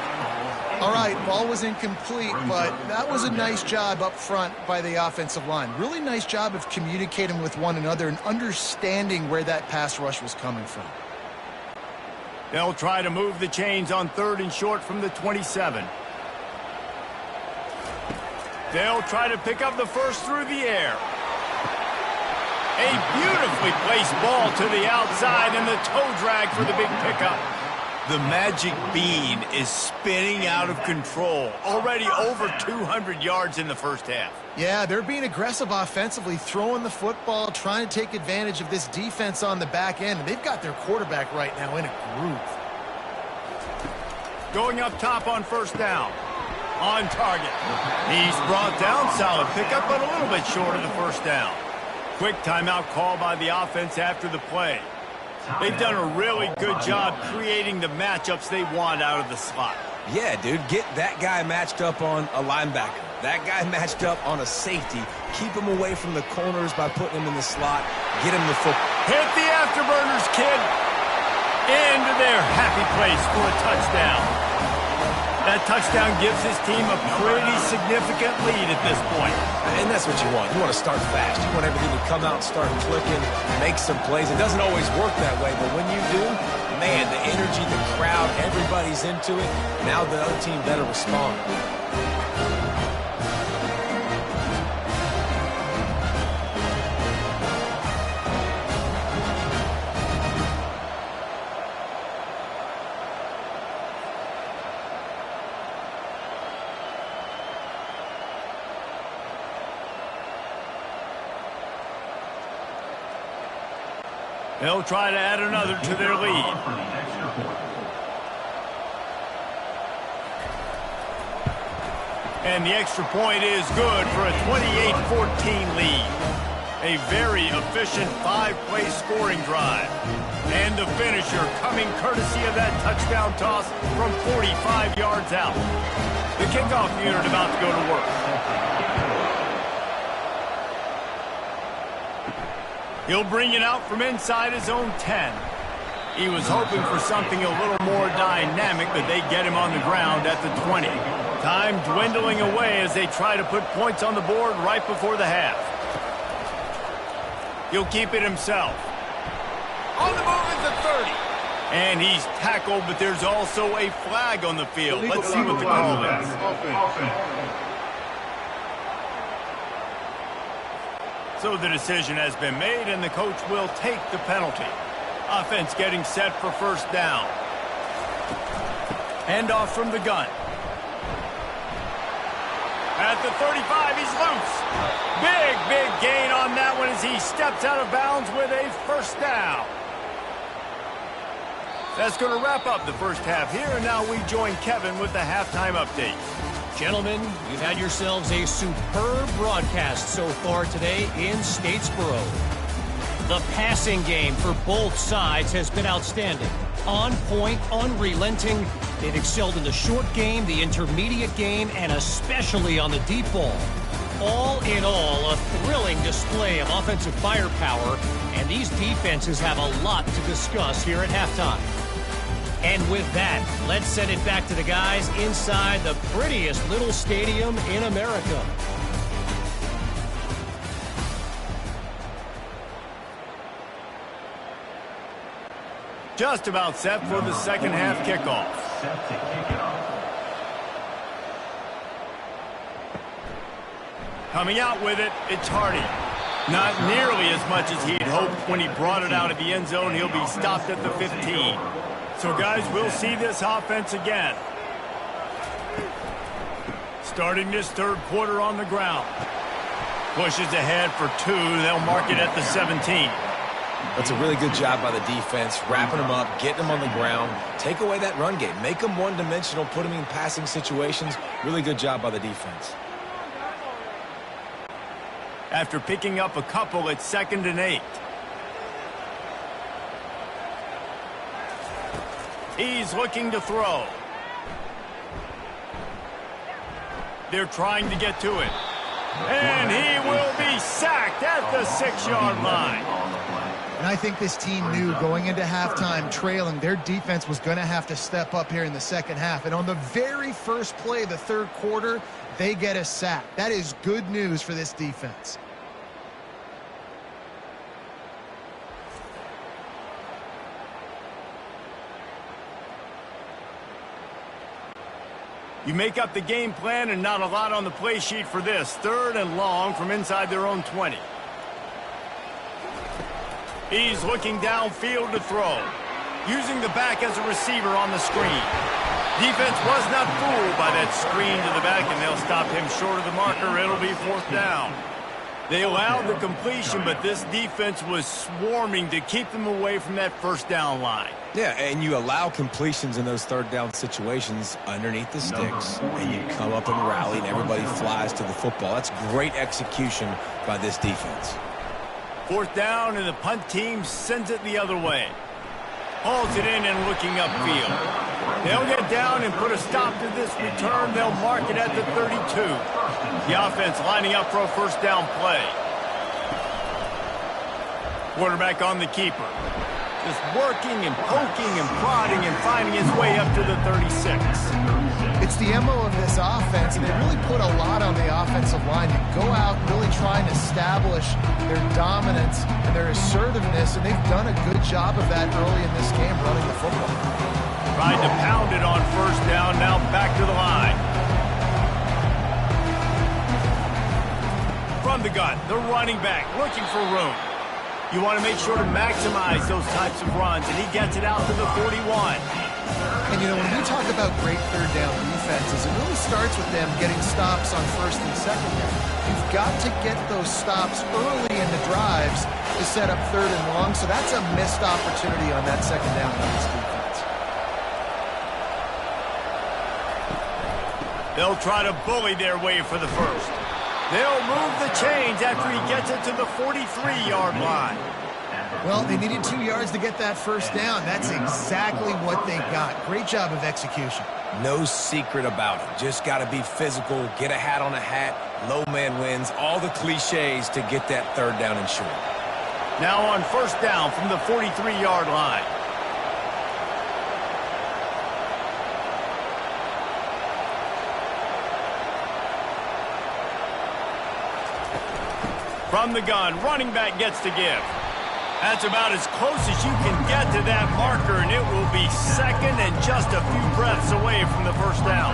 All right, ball was incomplete, but that was a nice job up front by the offensive line. Really nice job of communicating with one another and understanding where that pass rush was coming from. They'll try to move the chains on 3rd and short from the 27. They'll try to pick up the first through the air. A beautifully placed ball to the outside and the toe drag for the big pickup. The magic bean is spinning out of control. Already over 200 yards in the first half. Yeah, they're being aggressive offensively, throwing the football, trying to take advantage of this defense on the back end. And they've got their quarterback right now in a groove. Going up top on 1st down. On target. He's brought down. Solid pickup, but a little bit short of the 1st down. Quick timeout call by the offense after the play. They've done a really good job creating the matchups they want out of the slot. Yeah, dude, get that guy matched up on a linebacker. That guy matched up on a safety. Keep him away from the corners by putting him in the slot. Get him the football. Hit the afterburners, kid. Into their happy place for a touchdown. That That touchdown gives his team a pretty significant lead at this point. And that's what you want. You want to start fast. You want everything to come out and start clicking, make some plays. It doesn't always work that way, but when you do, man, the energy, the crowd, everybody's into it. Now the other team better respond. They'll try to add another to their lead. And the extra point is good for a 28-14 lead. A very efficient 5-play scoring drive. And the finisher coming courtesy of that touchdown toss from 45 yards out. The kickoff unit about to go to work. He'll bring it out from inside his own 10. He was hoping for something a little more dynamic, but they get him on the ground at the 20. Time dwindling away as they try to put points on the board right before the half. He'll keep it himself. On the move at the 30. And he's tackled, but there's also a flag on the field. Let's see what the call is. So the decision has been made, and the coach will take the penalty. Offense getting set for first down. Handoff from the gun. At the 35, he's loose. Big gain on that one as he steps out of bounds with a first down. That's going to wrap up the first half here, and now we join Kevin with the halftime update. Gentlemen, you've had yourselves a superb broadcast so far today in Statesboro. The passing game for both sides has been outstanding. On point, unrelenting. They've excelled in the short game, the intermediate game, and especially on the deep ball. All in all, a thrilling display of offensive firepower, and these defenses have a lot to discuss here at halftime. And with that, let's send it back to the guys inside the prettiest little stadium in America. Just about set for the second half kickoff. Coming out with it, it's Hardy. Not nearly as much as he'd hoped when he brought it out of the end zone. He'll be stopped at the 15. So, guys, we'll see this offense again. Starting this third quarter on the ground. Pushes ahead for 2. They'll mark it at the 17. That's a really good job by the defense, wrapping them up, getting them on the ground. Take away that run game. Make them one-dimensional, put them in passing situations. Really good job by the defense. After picking up a couple, it's 2nd and 8. He's looking to throw. They're trying to get to it. And he will be sacked at the 6-yard line. And I think this team knew going into halftime trailing, their defense was going to have to step up here in the second half. And on the very first play of the third quarter, they get a sack. That is good news for this defense. You make up the game plan and not a lot on the play sheet for this. 3rd and long from inside their own 20. He's looking downfield to throw. Using the back as a receiver on the screen. Defense was not fooled by that screen to the back, and they'll stop him short of the marker. It'll be 4th down. They allowed the completion, but this defense was swarming to keep them away from that first down line. Yeah, and you allow completions in those third down situations underneath the sticks, and you come up and rally, and everybody flies to the football. That's great execution by this defense. 4th down, and the punt team sends it the other way. Hauls it in and looking upfield. They'll get down and put a stop to this return. They'll mark it at the 32. The offense lining up for a first down play. Quarterback on the keeper. Just working and poking and prodding and finding his way up to the 36. It's the MO of this offense, and they really put a lot on the offensive line to go out and really try and establish their dominance and their assertiveness, and they've done a good job of that early in this game running the football. Tried to pound it on first down, now back to the line. From the gun, the running back looking for room. You want to make sure to maximize those types of runs, and he gets it out to the 41. And, you know, when we talk about great third down defenses, it really starts with them getting stops on first and second down. You've got to get those stops early in the drives to set up third and long, so that's a missed opportunity on that second down by this defense. They'll try to bully their way for the first. They'll move the chains after he gets it to the 43-yard line. Well, they needed 2 yards to get that first down. That's exactly what they got. Great job of execution. No secret about it. Just got to be physical, get a hat on a hat, low man wins, all the cliches to get that third down and short. Now on first down from the 43-yard line. From the gun, running back gets to give. That's about as close as you can get to that marker, and it will be second and just a few breaths away from the first down.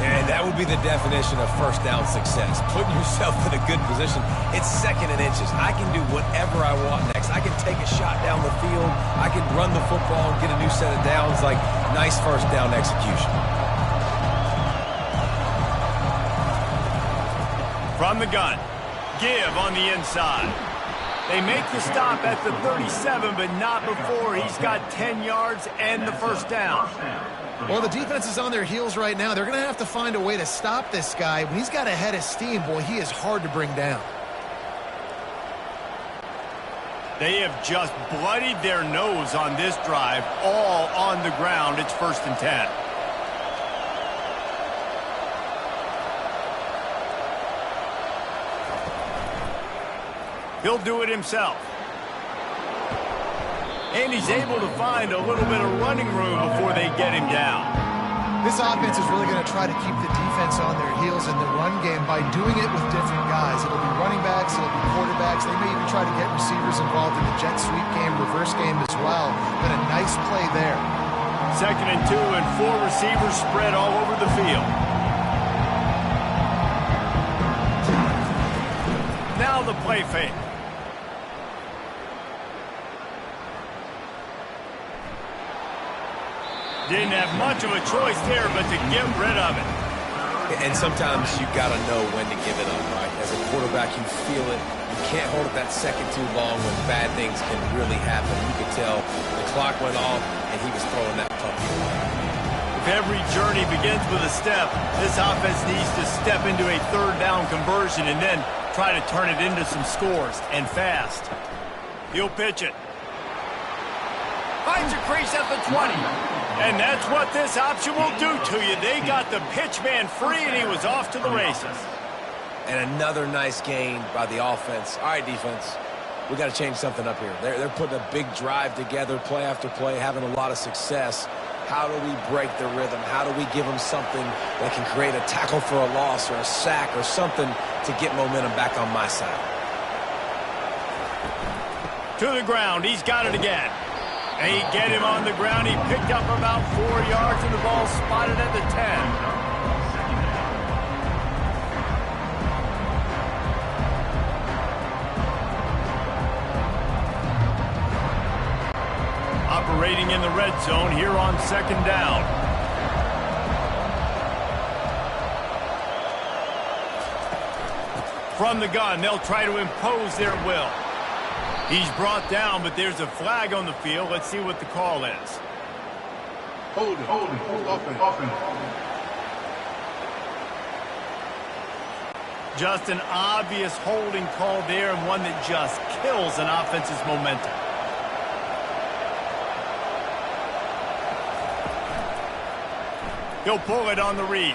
And that would be the definition of first down success. Putting yourself in a good position. It's second and inches. I can do whatever I want next. I can take a shot down the field. I can run the football and get a new set of downs. Like, nice first down execution. From the gun. Give on the inside. They make the stop at the 37, but not before he's got 10 yards and the first down. Well, the defense is on their heels right now. They're going to have to find a way to stop this guy. When he's got a head of steam, boy, he is hard to bring down. They have just bloodied their nose on this drive, all on the ground. It's 1st and 10. He'll do it himself. And he's able to find a little bit of running room before they get him down. This offense is really going to try to keep the defense on their heels in the run game by doing it with different guys. It'll be running backs, it'll be quarterbacks. They may even try to get receivers involved in the jet sweep game, reverse game as well. But a nice play there. 2nd and 2, and 4 receivers spread all over the field. Now the play fake. Didn't have much of a choice there, but to get rid of it. And sometimes you got to know when to give it up, right? As a quarterback, you feel it. You can't hold it that second too long when bad things can really happen. You could tell the clock went off, and he was throwing that puppy away. If every journey begins with a step, this offense needs to step into a third down conversion and then try to turn it into some scores, and fast. He'll pitch it. Finds a crease at the 20. And that's what this option will do to you. They got the pitch man free, and he was off to the races. And another nice gain by the offense. All right, defense, we got to change something up here. They're putting a big drive together, play after play, having a lot of success. How do we break the rhythm? How do we give them something that can create a tackle for a loss or a sack or something to get momentum back on my side? To the ground. He's got it again. They get him on the ground. He picked up about 4 yards, and the ball spotted at the 10. Operating in the red zone here on 2nd down. From the gun, they'll try to impose their will. He's brought down, but there's a flag on the field. Let's see what the call is. Hold it. Just an obvious holding call there, and one that just kills an offense's momentum. He'll pull it on the read.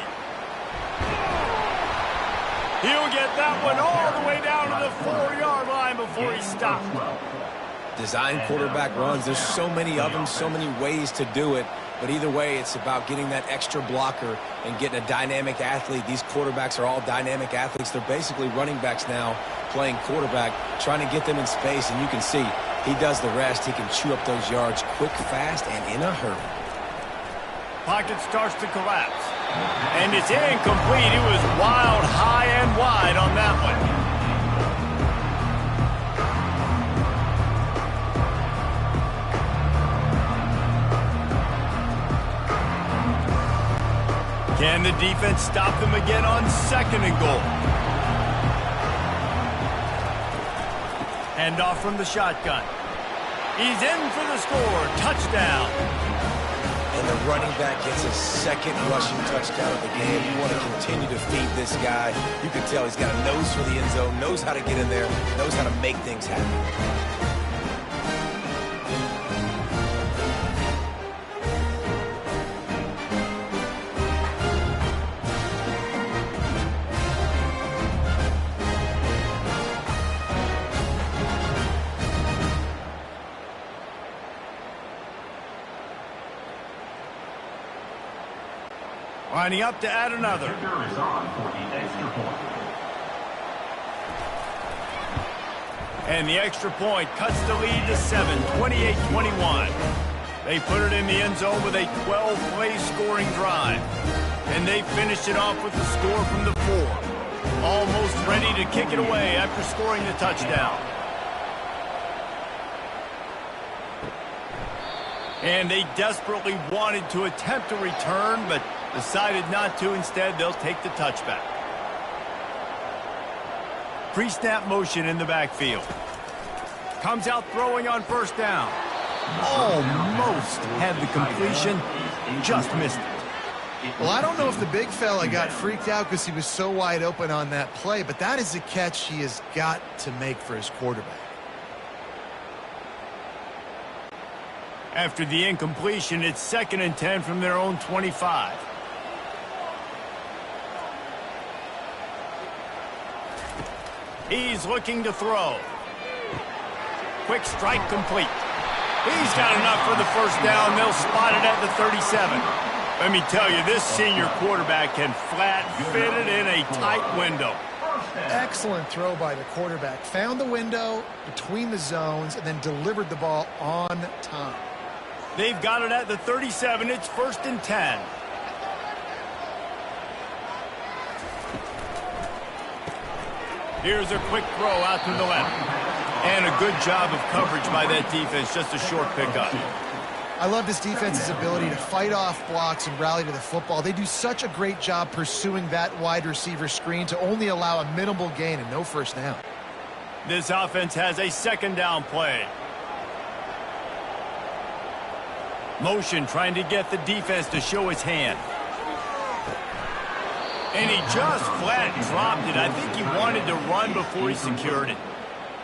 He'll get that one all the way down to the 4-yard line before he stopped. Design quarterback runs. There's so many of them, so many ways to do it. But either way, it's about getting that extra blocker and getting a dynamic athlete. These quarterbacks are all dynamic athletes. They're basically running backs now playing quarterback, trying to get them in space. And you can see he does the rest. He can chew up those yards quick, fast, and in a hurry. Pocket starts to collapse. And it's incomplete. It was wild, high and wide on that one. Can the defense stop them again on 2nd and goal? Hand off from the shotgun. He's in for the score. Touchdown. And the running back gets his 2nd rushing touchdown of the game. You want to continue to feed this guy. You can tell he's got a nose for the end zone, knows how to get in there, knows how to make things happen. Lining up to add another. And the extra point cuts the lead to 7, 28-21. They put it in the end zone with a 12-play scoring drive. And they finished it off with the score from the 4. Almost ready to kick it away after scoring the touchdown. And they desperately wanted to attempt a return, but decided not to. Instead, they'll take the touchback. Pre-snap motion in the backfield. Comes out throwing on 1st down. Almost had the completion, just missed it. Well, I don't know if the big fella got freaked out because he was so wide open on that play, but that is a catch he has got to make for his quarterback. After the incompletion, it's 2nd and 10 from their own 25. He's looking to throw. Quick strike complete. He's got enough for the 1st down. They'll spot it at the 37. Let me tell you, this senior quarterback can flat fit it in a tight window. Excellent throw by the quarterback. Found the window between the zones and then delivered the ball on time. They've got it at the 37. It's 1st and 10. Here's a quick throw out to the left. And a good job of coverage by that defense. Just a short pickup. I love this defense's ability to fight off blocks and rally to the football. They do such a great job pursuing that wide receiver screen to only allow a minimal gain and no 1st down. This offense has a 2nd down play. Motion trying to get the defense to show his hand. And he just flat dropped it. I think he wanted to run before he secured it.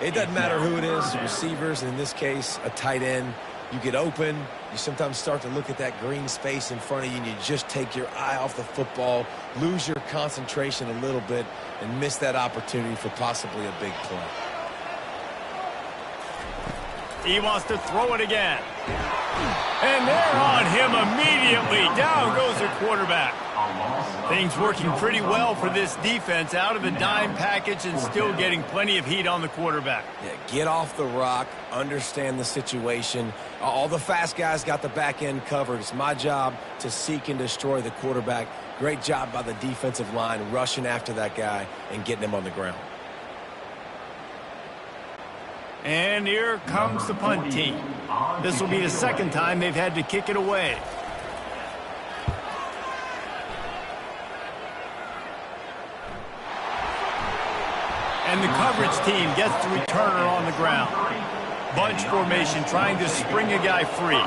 It doesn't matter who it is, receivers, in this case, a tight end. You get open, you sometimes start to look at that green space in front of you, and you just take your eye off the football, lose your concentration a little bit, and miss that opportunity for possibly a big play. He wants to throw it again. And they're on him immediately. Down goes the quarterback. Things working pretty well for this defense, out of the dime package and still getting plenty of heat on the quarterback. Yeah, get off the rock, understand the situation. All the fast guys got the back end covered. It's my job to seek and destroy the quarterback. Great job by the defensive line rushing after that guy and getting him on the ground. And here comes the punt team. This will be the 2nd time they've had to kick it away. And the coverage team gets the returner on the ground. Bunch formation trying to spring a guy free.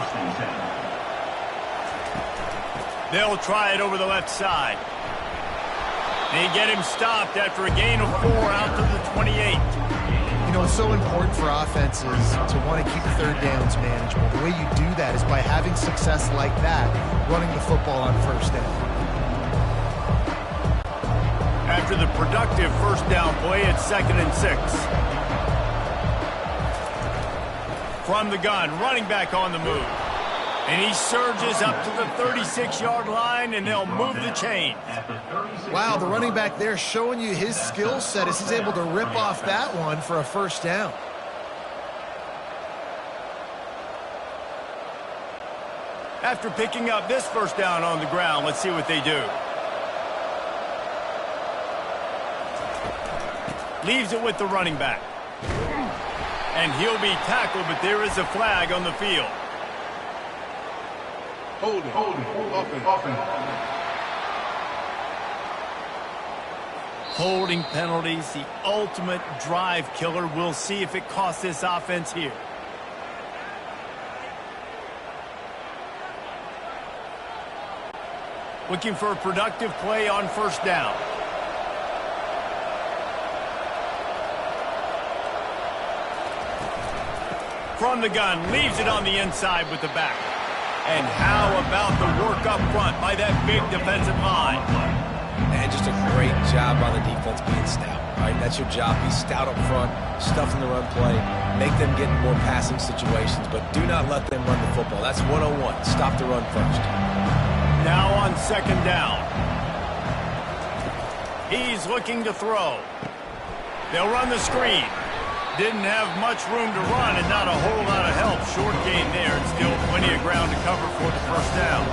They'll try it over the left side. They get him stopped after a gain of 4 out to the 28. You know, it's so important for offenses to want to keep 3rd downs manageable. The way you do that is by having success like that, running the football on 1st down. After the productive 1st down play, it's 2nd and 6. From the gun, running back on the move. And he surges up to the 36-yard line, and they'll move the chains. Wow, the running back there showing you his skill set as he's able to rip off that one for a first down. After picking up this first down on the ground, let's see what they do. Leaves it with the running back. And he'll be tackled, but there is a flag on the field. Holding, offense. Holding penalties, the ultimate drive killer. We'll see if it costs this offense here. Looking for a productive play on first down. From the gun, leaves it on the inside with the back. And how about the work up front by that big defensive line? And just a great job by the defense being stout. Right? That's your job. Be stout up front, stuff in the run play, make them get in more passing situations, but do not let them run the football. That's 101. Stop the run first. Now on second down. He's looking to throw. They'll run the screen. Didn't have much room to run and not a whole lot of help. Short gain there and still plenty of ground to cover for the first down.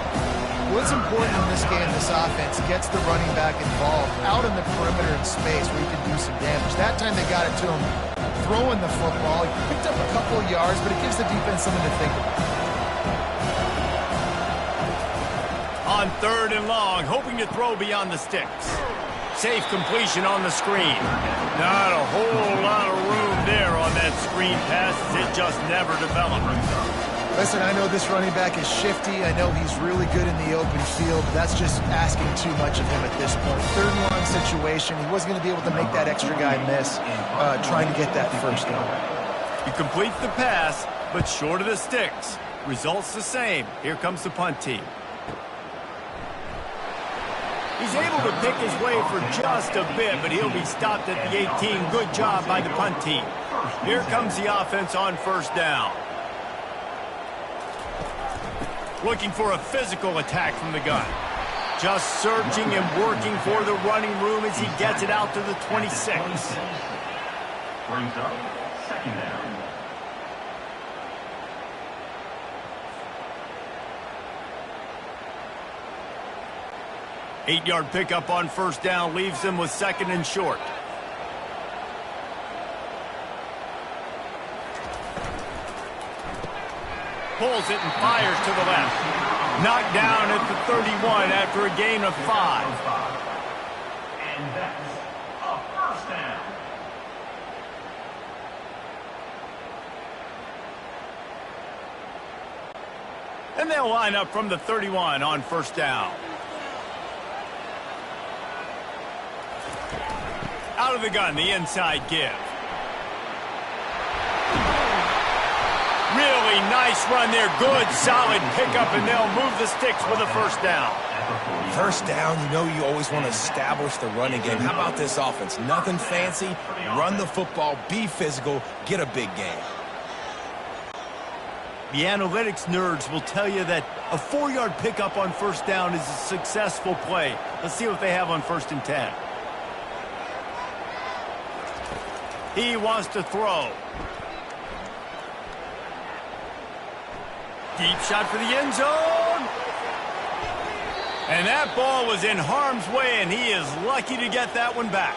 What's important in this game, this offense gets the running back involved out in the perimeter in space where he can do some damage. That time they got it to him throwing the football. He picked up a couple of yards, but it gives the defense something to think about. On third and long, hoping to throw beyond the sticks. Safe completion on the screen. Not a whole lot of room there on that screen pass. It just never developed. Listen, I know this running back is shifty. I know he's really good in the open field. But that's just asking too much of him at this point. Third and long situation. He wasn't going to be able to make that extra guy miss trying to get that first down. You complete the pass, but short of the sticks. Results the same. Here comes the punt team. He's able to pick his way for just a bit, but he'll be stopped at the 18. Good job by the punt team. Here comes the offense on first down. Looking for a physical attack from the gun. Just searching and working for the running room as he gets it out to the 26. Brings up second down. Eight-yard pickup on first down leaves them with second and short. Pulls it and fires to the left. Knocked down at the 31 after a gain of 5. And that's a first down. And they'll line up from the 31 on first down. Out of the gun, the inside give. Really nice run there. Good, solid pickup, and they'll move the sticks with a first down. First down, you know you always want to establish the running game. How about this offense? Nothing fancy. Run the football, be physical, get a big gain. The analytics nerds will tell you that a 4-yard pickup on first down is a successful play. Let's see what they have on first and 10. He wants to throw. Deep shot for the end zone. And that ball was in harm's way, and he is lucky to get that one back.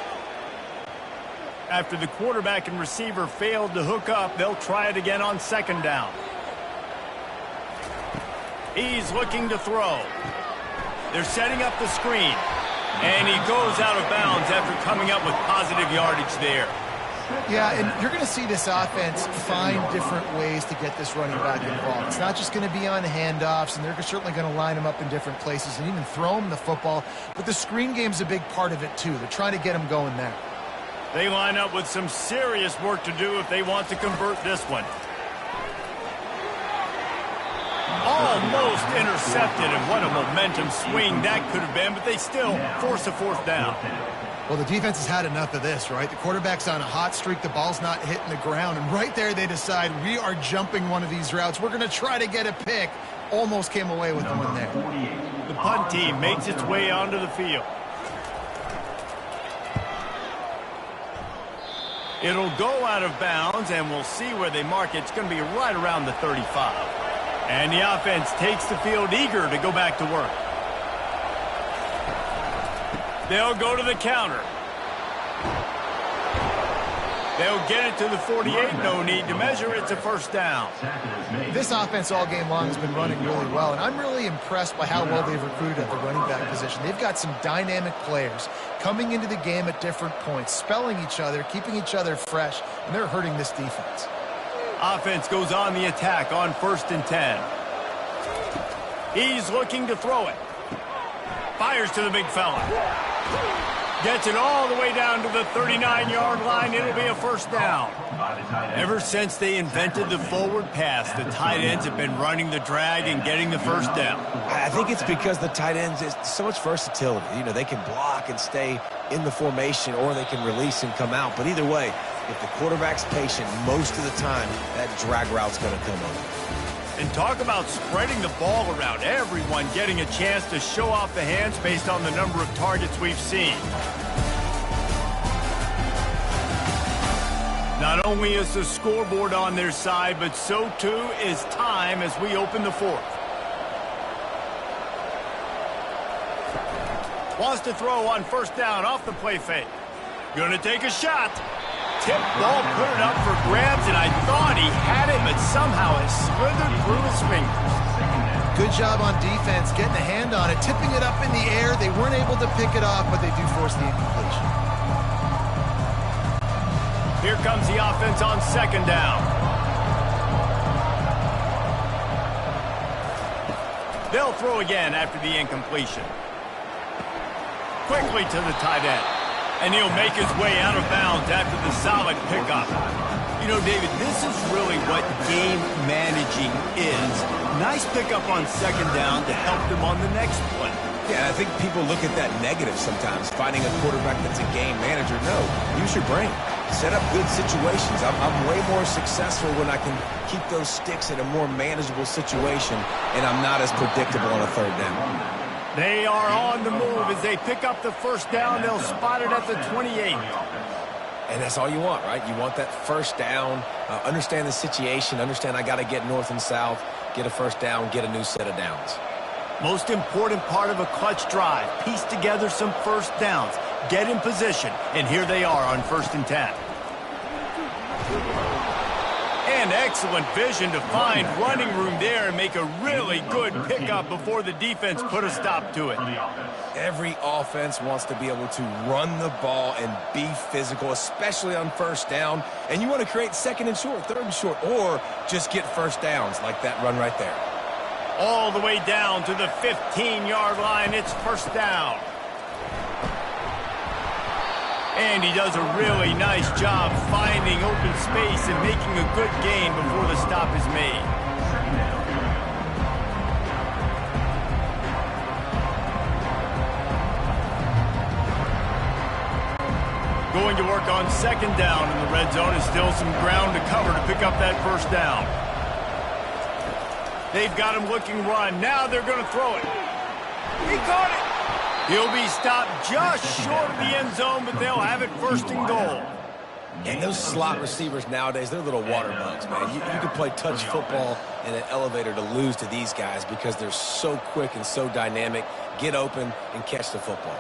After the quarterback and receiver failed to hook up, they'll try it again on second down. He's looking to throw. They're setting up the screen. And he goes out of bounds after coming up with positive yardage there. Yeah, and you're going to see this offense find different ways to get this running back involved. It's not just going to be on handoffs, and they're certainly going to line him up in different places and even throw him the football. But the screen game's a big part of it, too. They're trying to get him going there. They line up with some serious work to do if they want to convert this one. Almost intercepted, and what a momentum swing that could have been, but they still force a fourth down. Well, the defense has had enough of this, right? The quarterback's on a hot streak. The ball's not hitting the ground. And right there, they decide we are jumping one of these routes. We're going to try to get a pick. almost came away with the one there. The punt team makes its way onto the field. It'll go out of bounds, and we'll see where they mark it. It's going to be right around the 35. And the offense takes the field eager to go back to work. They'll go to the counter. They'll get it to the 48. No need to measure. It's a first down. This offense all game long has been running really well, and I'm really impressed by how well they've recruited at the running back position. They've got some dynamic players coming into the game at different points, spelling each other, keeping each other fresh, and they're hurting this defense. Offense goes on the attack on 1st and 10. He's looking to throw it. Fires to the big fella. Gets it all the way down to the 39-yard line. It'll be a first down. Ever since they invented the forward pass, the tight ends have been running the drag and getting the first down. I think it's because the tight ends is so much versatility. You know, they can block and stay in the formation, or they can release and come out. But either way, if the quarterback's patient, most of the time, that drag route's going to come over. And talk about spreading the ball around. Everyone getting a chance to show off the hands based on the number of targets we've seen. Not only is the scoreboard on their side, but so too is time as we open the fourth. Wants to throw on first down off the play fake. Gonna take a shot. Tip ball, put it up for grabs, and I thought he had it, but somehow it slithered through his fingers. Good job on defense, getting a hand on it, tipping it up in the air. They weren't able to pick it off, but they do force the incompletion. Here comes the offense on 2nd down. They'll throw again after the incompletion. Quickly to the tight end. And he'll make his way out of bounds after the solid pickup. You know, David, this is really what game managing is. Nice pickup on 2nd down to help them on the next play. Yeah, I think people look at that negative sometimes, finding a quarterback that's a game manager. No, use your brain. Set up good situations. I'm way more successful when I can keep those sticks in a more manageable situation, and I'm not as predictable on a 3rd down. They are on the move as they pick up the first down. They'll spot it at the 28. And that's all you want, right? You want that first down, understand the situation, understand I got to get north and south, get a first down, get a new set of downs. Most important part of a clutch drive, piece together some first downs, get in position, and here they are on 1st and 10. And excellent vision to find running room there and make a really good pickup before the defense put a stop to it. Every offense wants to be able to run the ball and be physical, especially on first down. And you want to create 2nd and short, 3rd and short, or just get first downs like that run right there. All the way down to the 15-yard line. It's first down. And he does a really nice job finding open space and making a good gain before the stop is made. Going to work on 2nd down in the red zone, and still some ground to cover to pick up that first down. They've got him looking run. Now they're going to throw it. He caught it. He'll be stopped just short of the end zone, but they'll have it 1st and goal. And those slot receivers nowadays, they're little water bugs, man. You can play touch football in an elevator to lose to these guys because they're so quick and so dynamic. Get open and catch the football.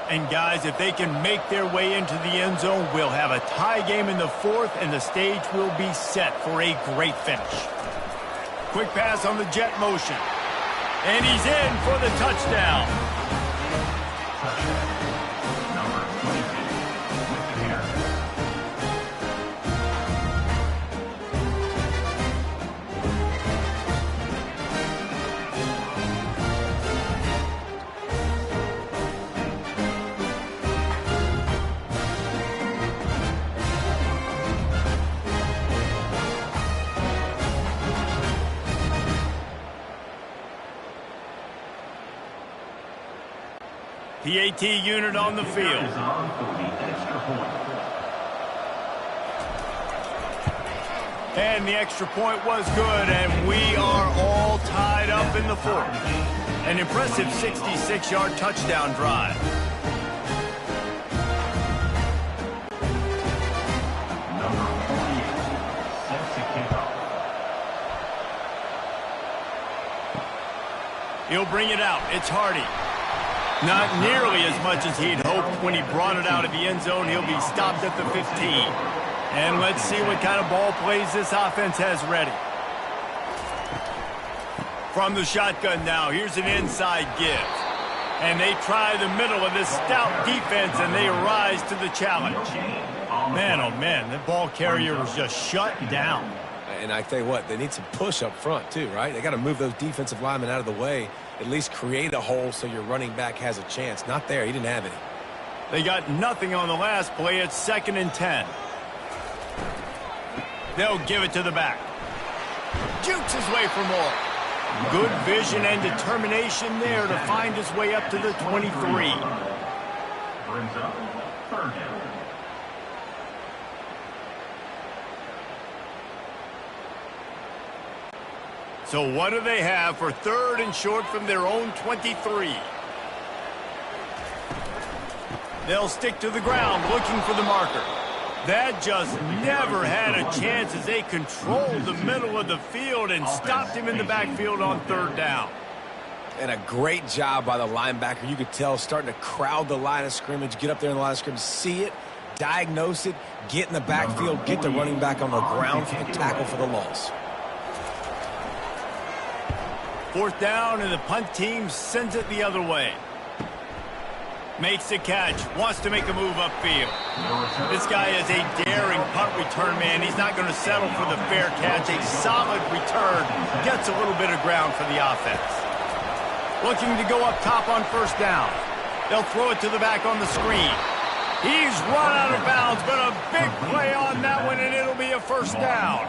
And, guys, if they can make their way into the end zone, we'll have a tie game in the 4th, and the stage will be set for a great finish. Quick pass on the jet motion. And he's in for the touchdown. PAT unit on the field. And the extra point was good, and we are all tied up in the fourth. An impressive 66-yard touchdown drive. Number 48 sets the kickoff. He'll bring it out. It's Hardy. Not nearly as much as he'd hoped when he brought it out of the end zone. He'll be stopped at the 15. And let's see what kind of ball plays this offense has ready. From the shotgun now, here's an inside give. And they try the middle of this stout defense, and they rise to the challenge. Man, oh man, the ball carrier was just shut down. And I tell you what, they need some push up front too, right? They got to move those defensive linemen out of the way, at least create a hole so your running back has a chance. Not there. He didn't have any. They got nothing on the last play. It's 2nd and 10. They'll give it to the back. Jukes his way for more. Good vision and determination there to find his way up to the 23. Brings up 3rd down. So what do they have for 3rd and short from their own 23? They'll stick to the ground looking for the marker. That just never had a chance as they controlled the middle of the field and stopped him in the backfield on 3rd down. And a great job by the linebacker. You could tell starting to crowd the line of scrimmage, get up there in the line of scrimmage, see it, diagnose it, get in the backfield, get the running back on the ground for the tackle for the loss. 4th down, and the punt team sends it the other way. Makes the catch, wants to make a move upfield. This guy is a daring punt return man. He's not going to settle for the fair catch. A solid return gets a little bit of ground for the offense. Looking to go up top on 1st down. They'll throw it to the back on the screen. He's run out of bounds, but a big play on that one, and it'll be a 1st down.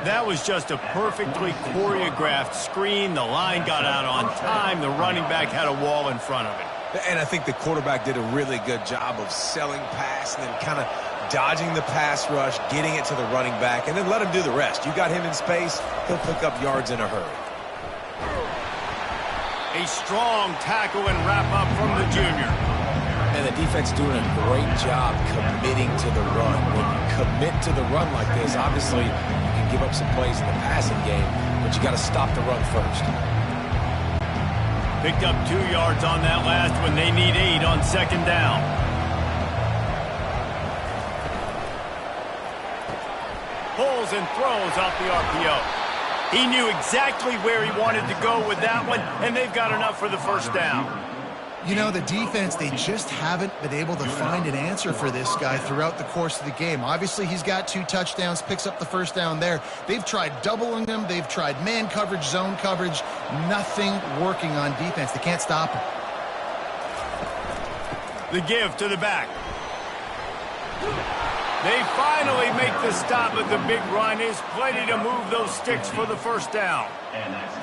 That was just a perfectly choreographed screen. The line got out on time. The running back had a wall in front of it. And I think the quarterback did a really good job of selling pass and then kind of dodging the pass rush, getting it to the running back, and then let him do the rest. You got him in space, he'll pick up yards in a hurry. A strong tackle and wrap-up from the junior. And the defense doing a great job committing to the run. When you commit to the run like this, obviously you can give up some plays in the passing game, but you got to stop the run first. Picked up 2 yards on that last one. They need 8 on 2nd down. Pulls and throws off the RPO. He knew exactly where he wanted to go with that one, and they've got enough for the 1st down. You know, the defense, they just haven't been able to find an answer for this guy throughout the course of the game. Obviously, he's got 2 touchdowns, picks up the 1st down there. They've tried doubling him. They've tried man coverage, zone coverage. Nothing working on defense. They can't stop him. The give to the back. They finally make the stop, but the big run is plenty to move those sticks for the 1st down.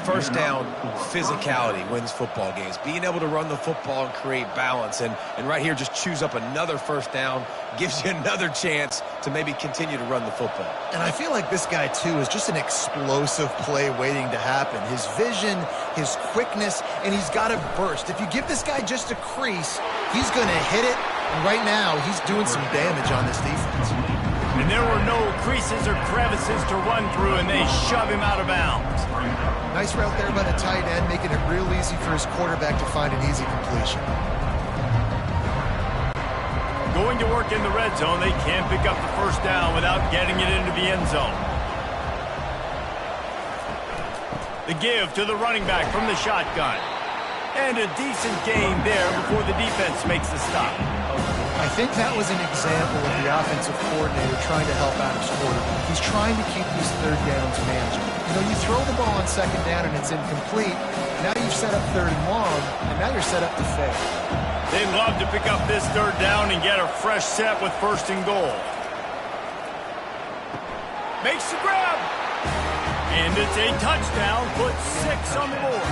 1st down, physicality wins football games. Being able to run the football and create balance. And right here, just choose up another 1st down, gives you another chance to maybe continue to run the football. And I feel like this guy, too, is just an explosive play waiting to happen. His vision, his quickness, and he's got a burst. If you give this guy just a crease, he's going to hit it. And right now, he's doing some damage on this defense. And there were no creases or crevices to run through, and they shove him out of bounds. Nice route there by the tight end, making it real easy for his quarterback to find an easy completion. Going to work in the red zone, they can't pick up the 1st down without getting it into the end zone. The give to the running back from the shotgun. And a decent game there before the defense makes the stop. I think that was an example of the offensive coordinator trying to help out his quarterback. He's trying to keep these 3rd downs manageable. You know, you throw the ball on 2nd down and it's incomplete. Now you've set up 3rd and long, and now you're set up to fail. They'd love to pick up this 3rd down and get a fresh set with 1st and goal. Makes the grab. And it's a touchdown, puts 6 on the board.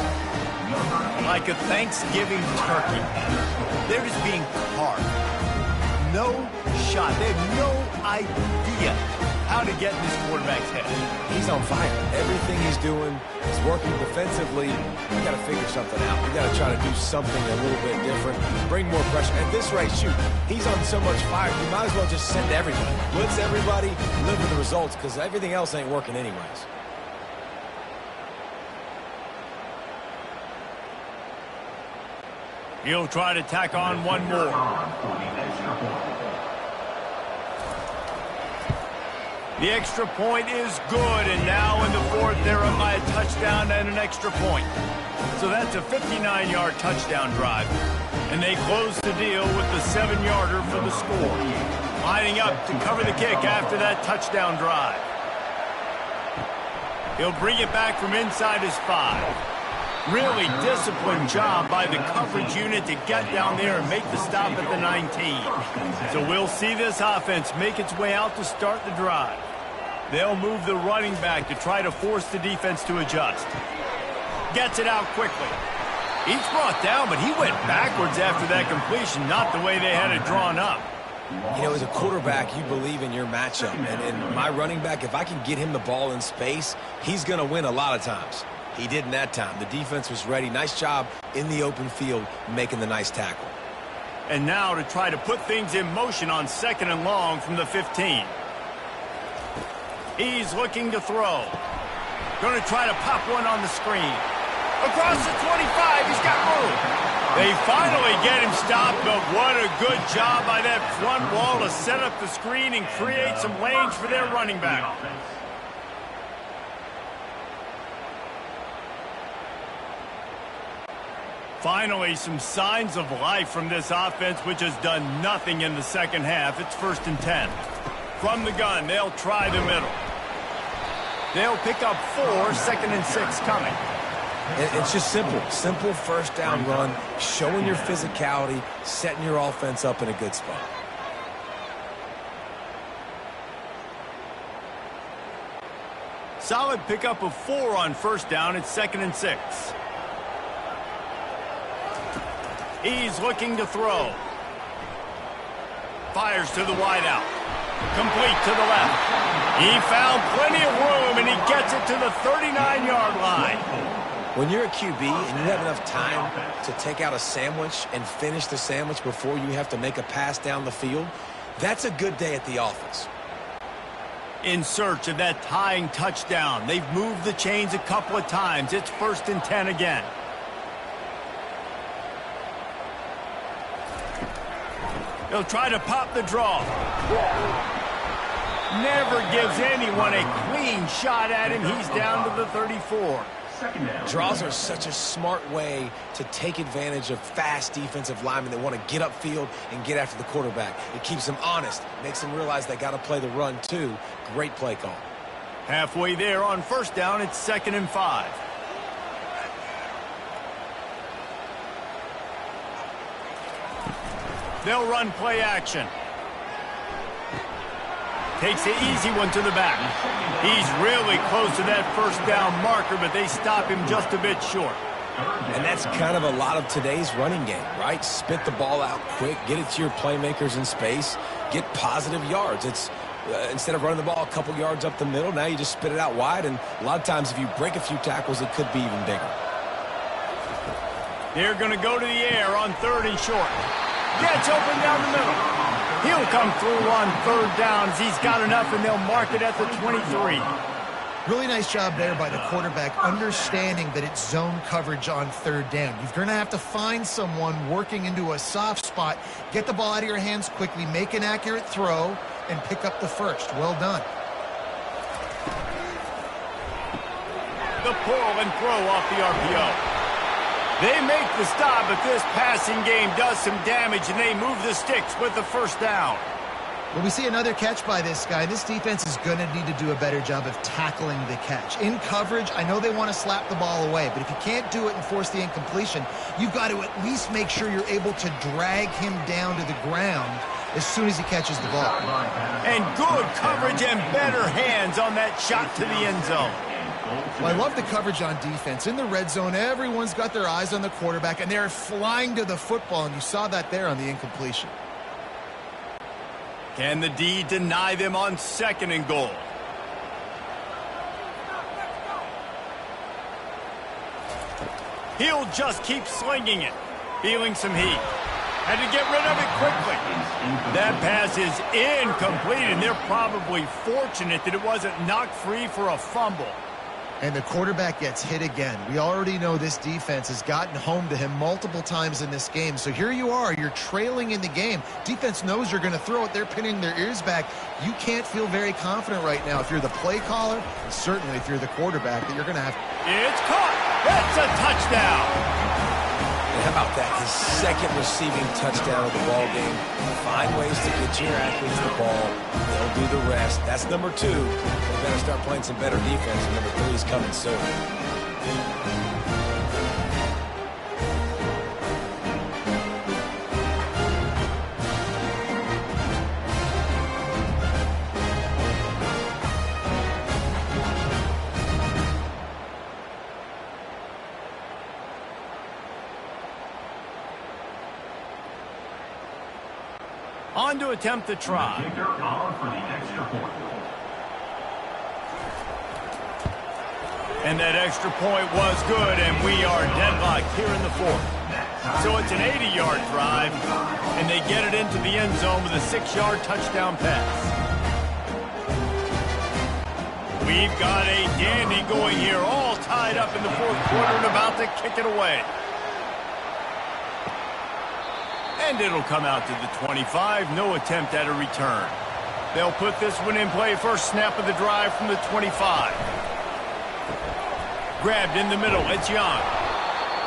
Like a Thanksgiving turkey. They're just being carved. No shot. They have no idea how to get in this quarterback's head. He's on fire. Everything he's doing is working defensively. You got to figure something out. You got to try to do something a little bit different, bring more pressure. At this rate, shoot, he's on so much fire, you might as well just send everybody. Blitz everybody, live with the results, because everything else ain't working anyways. He'll try to tack on one more. The extra point is good, and now in the fourth, they're up by a touchdown and an extra point. So that's a 59-yard touchdown drive. And they close the deal with the 7-yarder for the score. Lining up to cover the kick after that touchdown drive. He'll bring it back from inside his 5. Really disciplined job by the coverage unit to get down there and make the stop at the 19. So we'll see this offense make its way out to start the drive. They'll move the running back to try to force the defense to adjust. Gets it out quickly. He's brought down, but he went backwards after that completion, not the way they had it drawn up. You know, as a quarterback, you believe in your matchup. And my running back, if I can get him the ball in space, he's going to win a lot of times. He didn't that time. The defense was ready. Nice job in the open field making the nice tackle. And now to try to put things in motion on 2nd and long from the 15. He's looking to throw. Going to try to pop one on the screen. Across the 25, he's got room. They finally get him stopped, but what a good job by that front wall to set up the screen and create some lanes for their running back. Finally, some signs of life from this offense, which has done nothing in the second half. It's 1st and 10. From the gun, they'll try the middle. They'll pick up 4, 2nd and 6 coming. It's just simple. Simple first down run, showing your physicality, setting your offense up in a good spot. Solid pickup of 4 on 1st down. It's 2nd and 6. He's looking to throw. Fires to the wideout. Complete to the left. He found plenty of room, and he gets it to the 39-yard line. When you're a QB and you have enough time to take out a sandwich and finish the sandwich before you have to make a pass down the field, that's a good day at the office. In search of that tying touchdown. They've moved the chains a couple of times. It's 1st and 10 again. He'll try to pop the draw. Never gives anyone a clean shot at him. He's down to the 34. Draws are such a smart way to take advantage of fast defensive linemen that want to get upfield and get after the quarterback. It keeps them honest, makes them realize they got to play the run too. Great play call. Halfway there on 1st down, it's 2nd and 5. They'll run play action. Takes the easy one to the back. He's really close to that 1st down marker, but they stop him just a bit short. And that's kind of a lot of today's running game, right? Spit the ball out quick, get it to your playmakers in space, get positive yards. It's instead of running the ball a couple yards up the middle, now you just spit it out wide, and a lot of times if you break a few tackles, it could be even bigger. They're going to go to the air on 3rd and short. Gets open down the middle. He'll come through on 3rd downs. He's got enough, and they'll mark it at the 23. Really nice job there by the quarterback, understanding that it's zone coverage on 3rd down. You're going to have to find someone working into a soft spot, get the ball out of your hands quickly, make an accurate throw, and pick up the 1st. Well done. The pull and throw off the RPO. They make the stop, but this passing game does some damage, and they move the sticks with the 1st down. Well, we see another catch by this guy. This defense is going to need to do a better job of tackling the catch. In coverage, I know they want to slap the ball away, but if you can't do it and force the incompletion, you've got to at least make sure you're able to drag him down to the ground as soon as he catches the ball. And good coverage and better hands on that shot to the end zone. Well, I love the coverage on defense. In the red zone, everyone's got their eyes on the quarterback, and they're flying to the football, and you saw that there on the incompletion. Can the D deny them on 2nd and goal? He'll just keep slinging it. Feeling some heat. Had to get rid of it quickly. That pass is incomplete, and they're probably fortunate that it wasn't knocked free for a fumble. And the quarterback gets hit again. We already know this defense has gotten home to him multiple times in this game. So here you are. You're trailing in the game. Defense knows you're going to throw it. They're pinning their ears back. You can't feel very confident right now if you're the play caller, and certainly if you're the quarterback, that you're going to have. It's caught. It's a touchdown. And how about that? His 2nd receiving touchdown of the ball game. Find ways to get your athletes the ball. They'll do the rest. That's number 2. They better start playing some better defense. Number 3 is coming soon. On to attempt the try. Kicker on for the extra point. And that extra point was good, and we are deadlocked here in the 4th. So it's an 80-yard drive, and they get it into the end zone with a 6-yard touchdown pass. We've got a dandy going here, all tied up in the 4th quarter and about to kick it away. And it'll come out to the 25. No attempt at a return. They'll put this one in play. First snap of the drive from the 25. Grabbed in the middle. It's Young.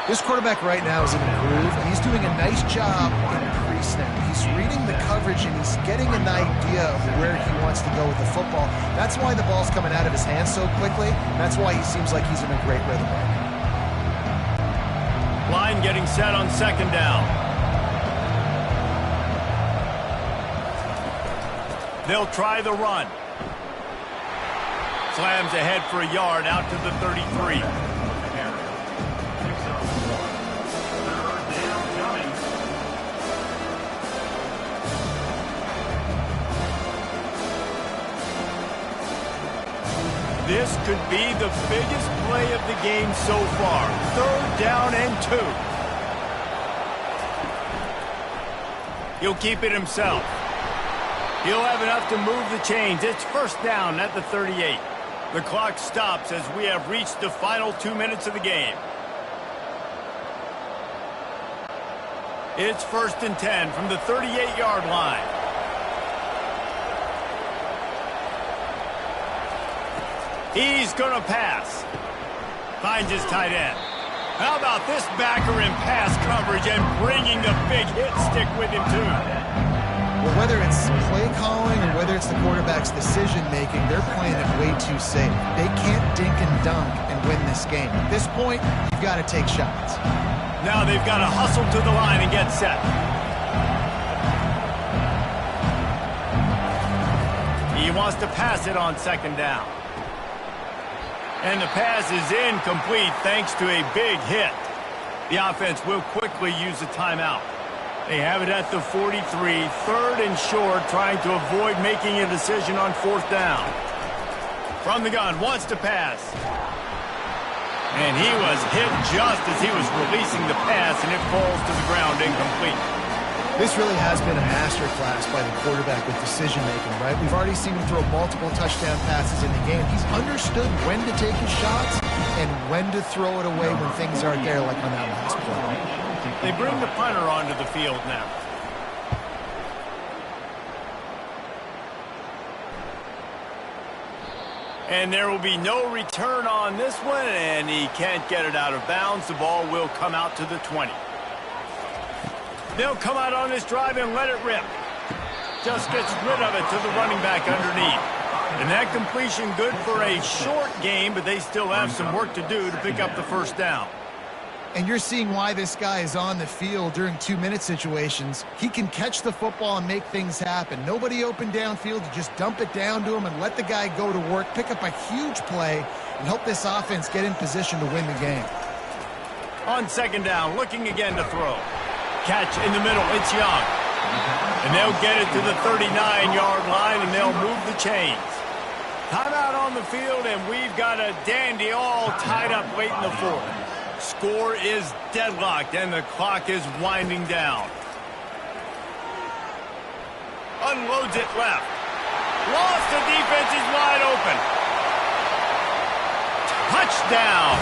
This quarterback right now is in a groove, and he's doing a nice job in pre-snap. He's reading the coverage, and he's getting an idea of where he wants to go with the football. That's why the ball's coming out of his hands so quickly. That's why he seems like he's in a great rhythm right now. Line getting set on 2nd down. They'll try the run. Slams ahead for a yard out to the 33. This could be the biggest play of the game so far. 3rd down and 2. He'll keep it himself. He'll have enough to move the chains. It's 1st down at the 38. The clock stops as we have reached the final 2 minutes of the game. It's 1st and 10 from the 38-yard line. He's going to pass. Finds his tight end. How about this backer in pass coverage and bringing the big hit stick with him, too? Well, whether it's play calling or whether it's the quarterback's decision-making, they're playing it way too safe. They can't dink and dunk and win this game. At this point, you've got to take shots. Now they've got to hustle to the line and get set. He wants to pass it on 2nd down. And the pass is incomplete thanks to a big hit. The offense will quickly use a timeout. They have it at the 43, 3rd and short, trying to avoid making a decision on 4th down. From the gun, wants to pass. And he was hit just as he was releasing the pass, and it falls to the ground incomplete. This really has been a masterclass by the quarterback with decision-making, right? We've already seen him throw multiple touchdown passes in the game. He's understood when to take his shots and when to throw it away when things aren't there, like on that last play. They bring the punter onto the field now. And there will be no return on this one, and he can't get it out of bounds. The ball will come out to the 20. They'll come out on this drive and let it rip. Just gets rid of it to the running back underneath. And that completion good for a short game, but they still have some work to do to pick up the 1st down. And you're seeing why this guy is on the field during 2-minute situations. He can catch the football and make things happen. Nobody open downfield, to just dump it down to him and let the guy go to work, pick up a huge play, and help this offense get in position to win the game. On 2nd down, looking again to throw. Catch in the middle, it's Young. And they'll get it to the 39-yard line, and they'll move the chains. Timeout on the field, and we've got a dandy all tied up late in the fourth. Score is deadlocked, and the clock is winding down. Unloads it left. Lost, the defense is wide open. Touchdown!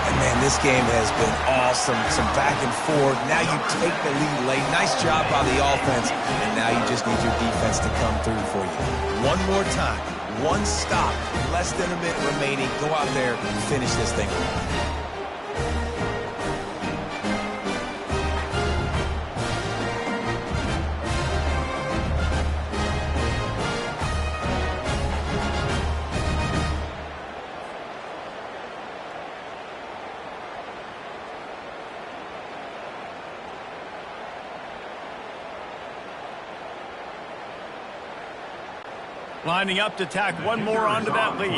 And man, this game has been awesome. Some back and forth. Now you take the lead late. Nice job by the offense. And now you just need your defense to come through for you. One more time. One stop. Less than a minute remaining. Go out there and finish this thing. Lining up to tack one more onto that lead.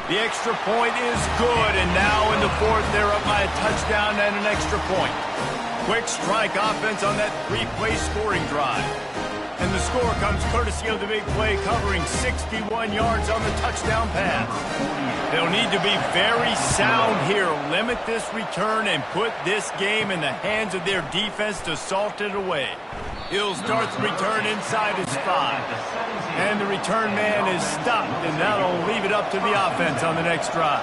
The extra point is good, and now in the fourth, they're up by a touchdown and an extra point. Quick strike offense on that three-play scoring drive. And the score comes courtesy of the big play, covering 61 yards on the touchdown pass. They'll need to be very sound here, limit this return, and put this game in the hands of their defense to salt it away. He'll start the return inside his 5. And the return man is stopped, and that'll leave it up to the offense on the next drive.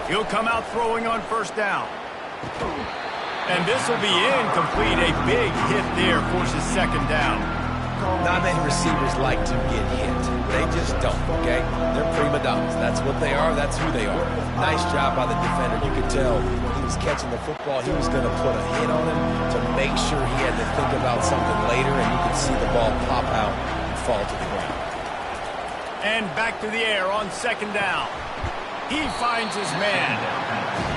He'll come out throwing on first down. And this will be incomplete. A big hit there forces second down. Not many receivers like to get hit. They just don't, okay? They're prima donnas. That's what they are. That's who they are. Nice job by the defender. You could tell when he was catching the football, he was going to put a hit on him to make sure he had to think about something later, and you could see the ball pop out and fall to the ground. And back to the air on second down. He finds his man.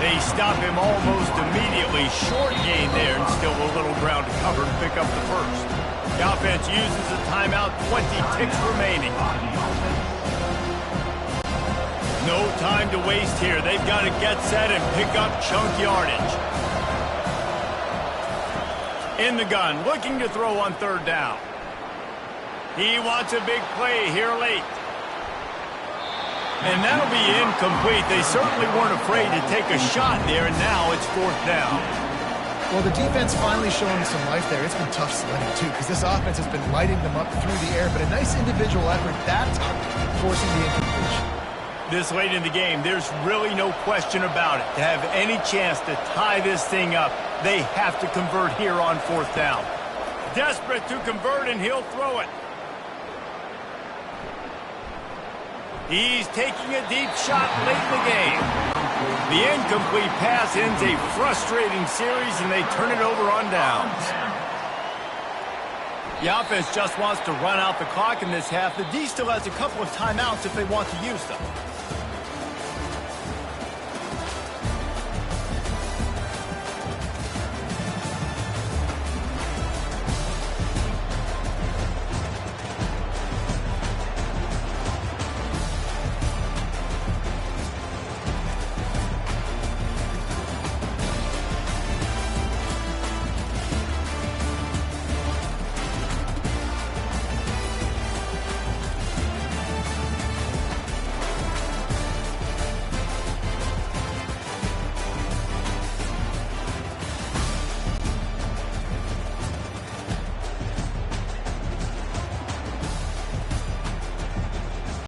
They stop him almost immediately. Short gain there, and still a little ground to cover to pick up the first. The offense uses a timeout, 20 ticks remaining. No time to waste here. They've got to get set and pick up chunk yardage. In the gun, looking to throw on third down. He wants a big play here late. And that'll be incomplete. They certainly weren't afraid to take a shot there, and now it's fourth down. Well, the defense finally showing some life there. It's been tough sledding, too, because this offense has been lighting them up through the air, but a nice individual effort that time, forcing the incompletion. This late in the game, there's really no question about it. To have any chance to tie this thing up, they have to convert here on fourth down. Desperate to convert, and he'll throw it. He's taking a deep shot late in the game. The incomplete pass ends a frustrating series, and they turn it over on downs. The offense just wants to run out the clock in this half. The D still has a couple of timeouts if they want to use them.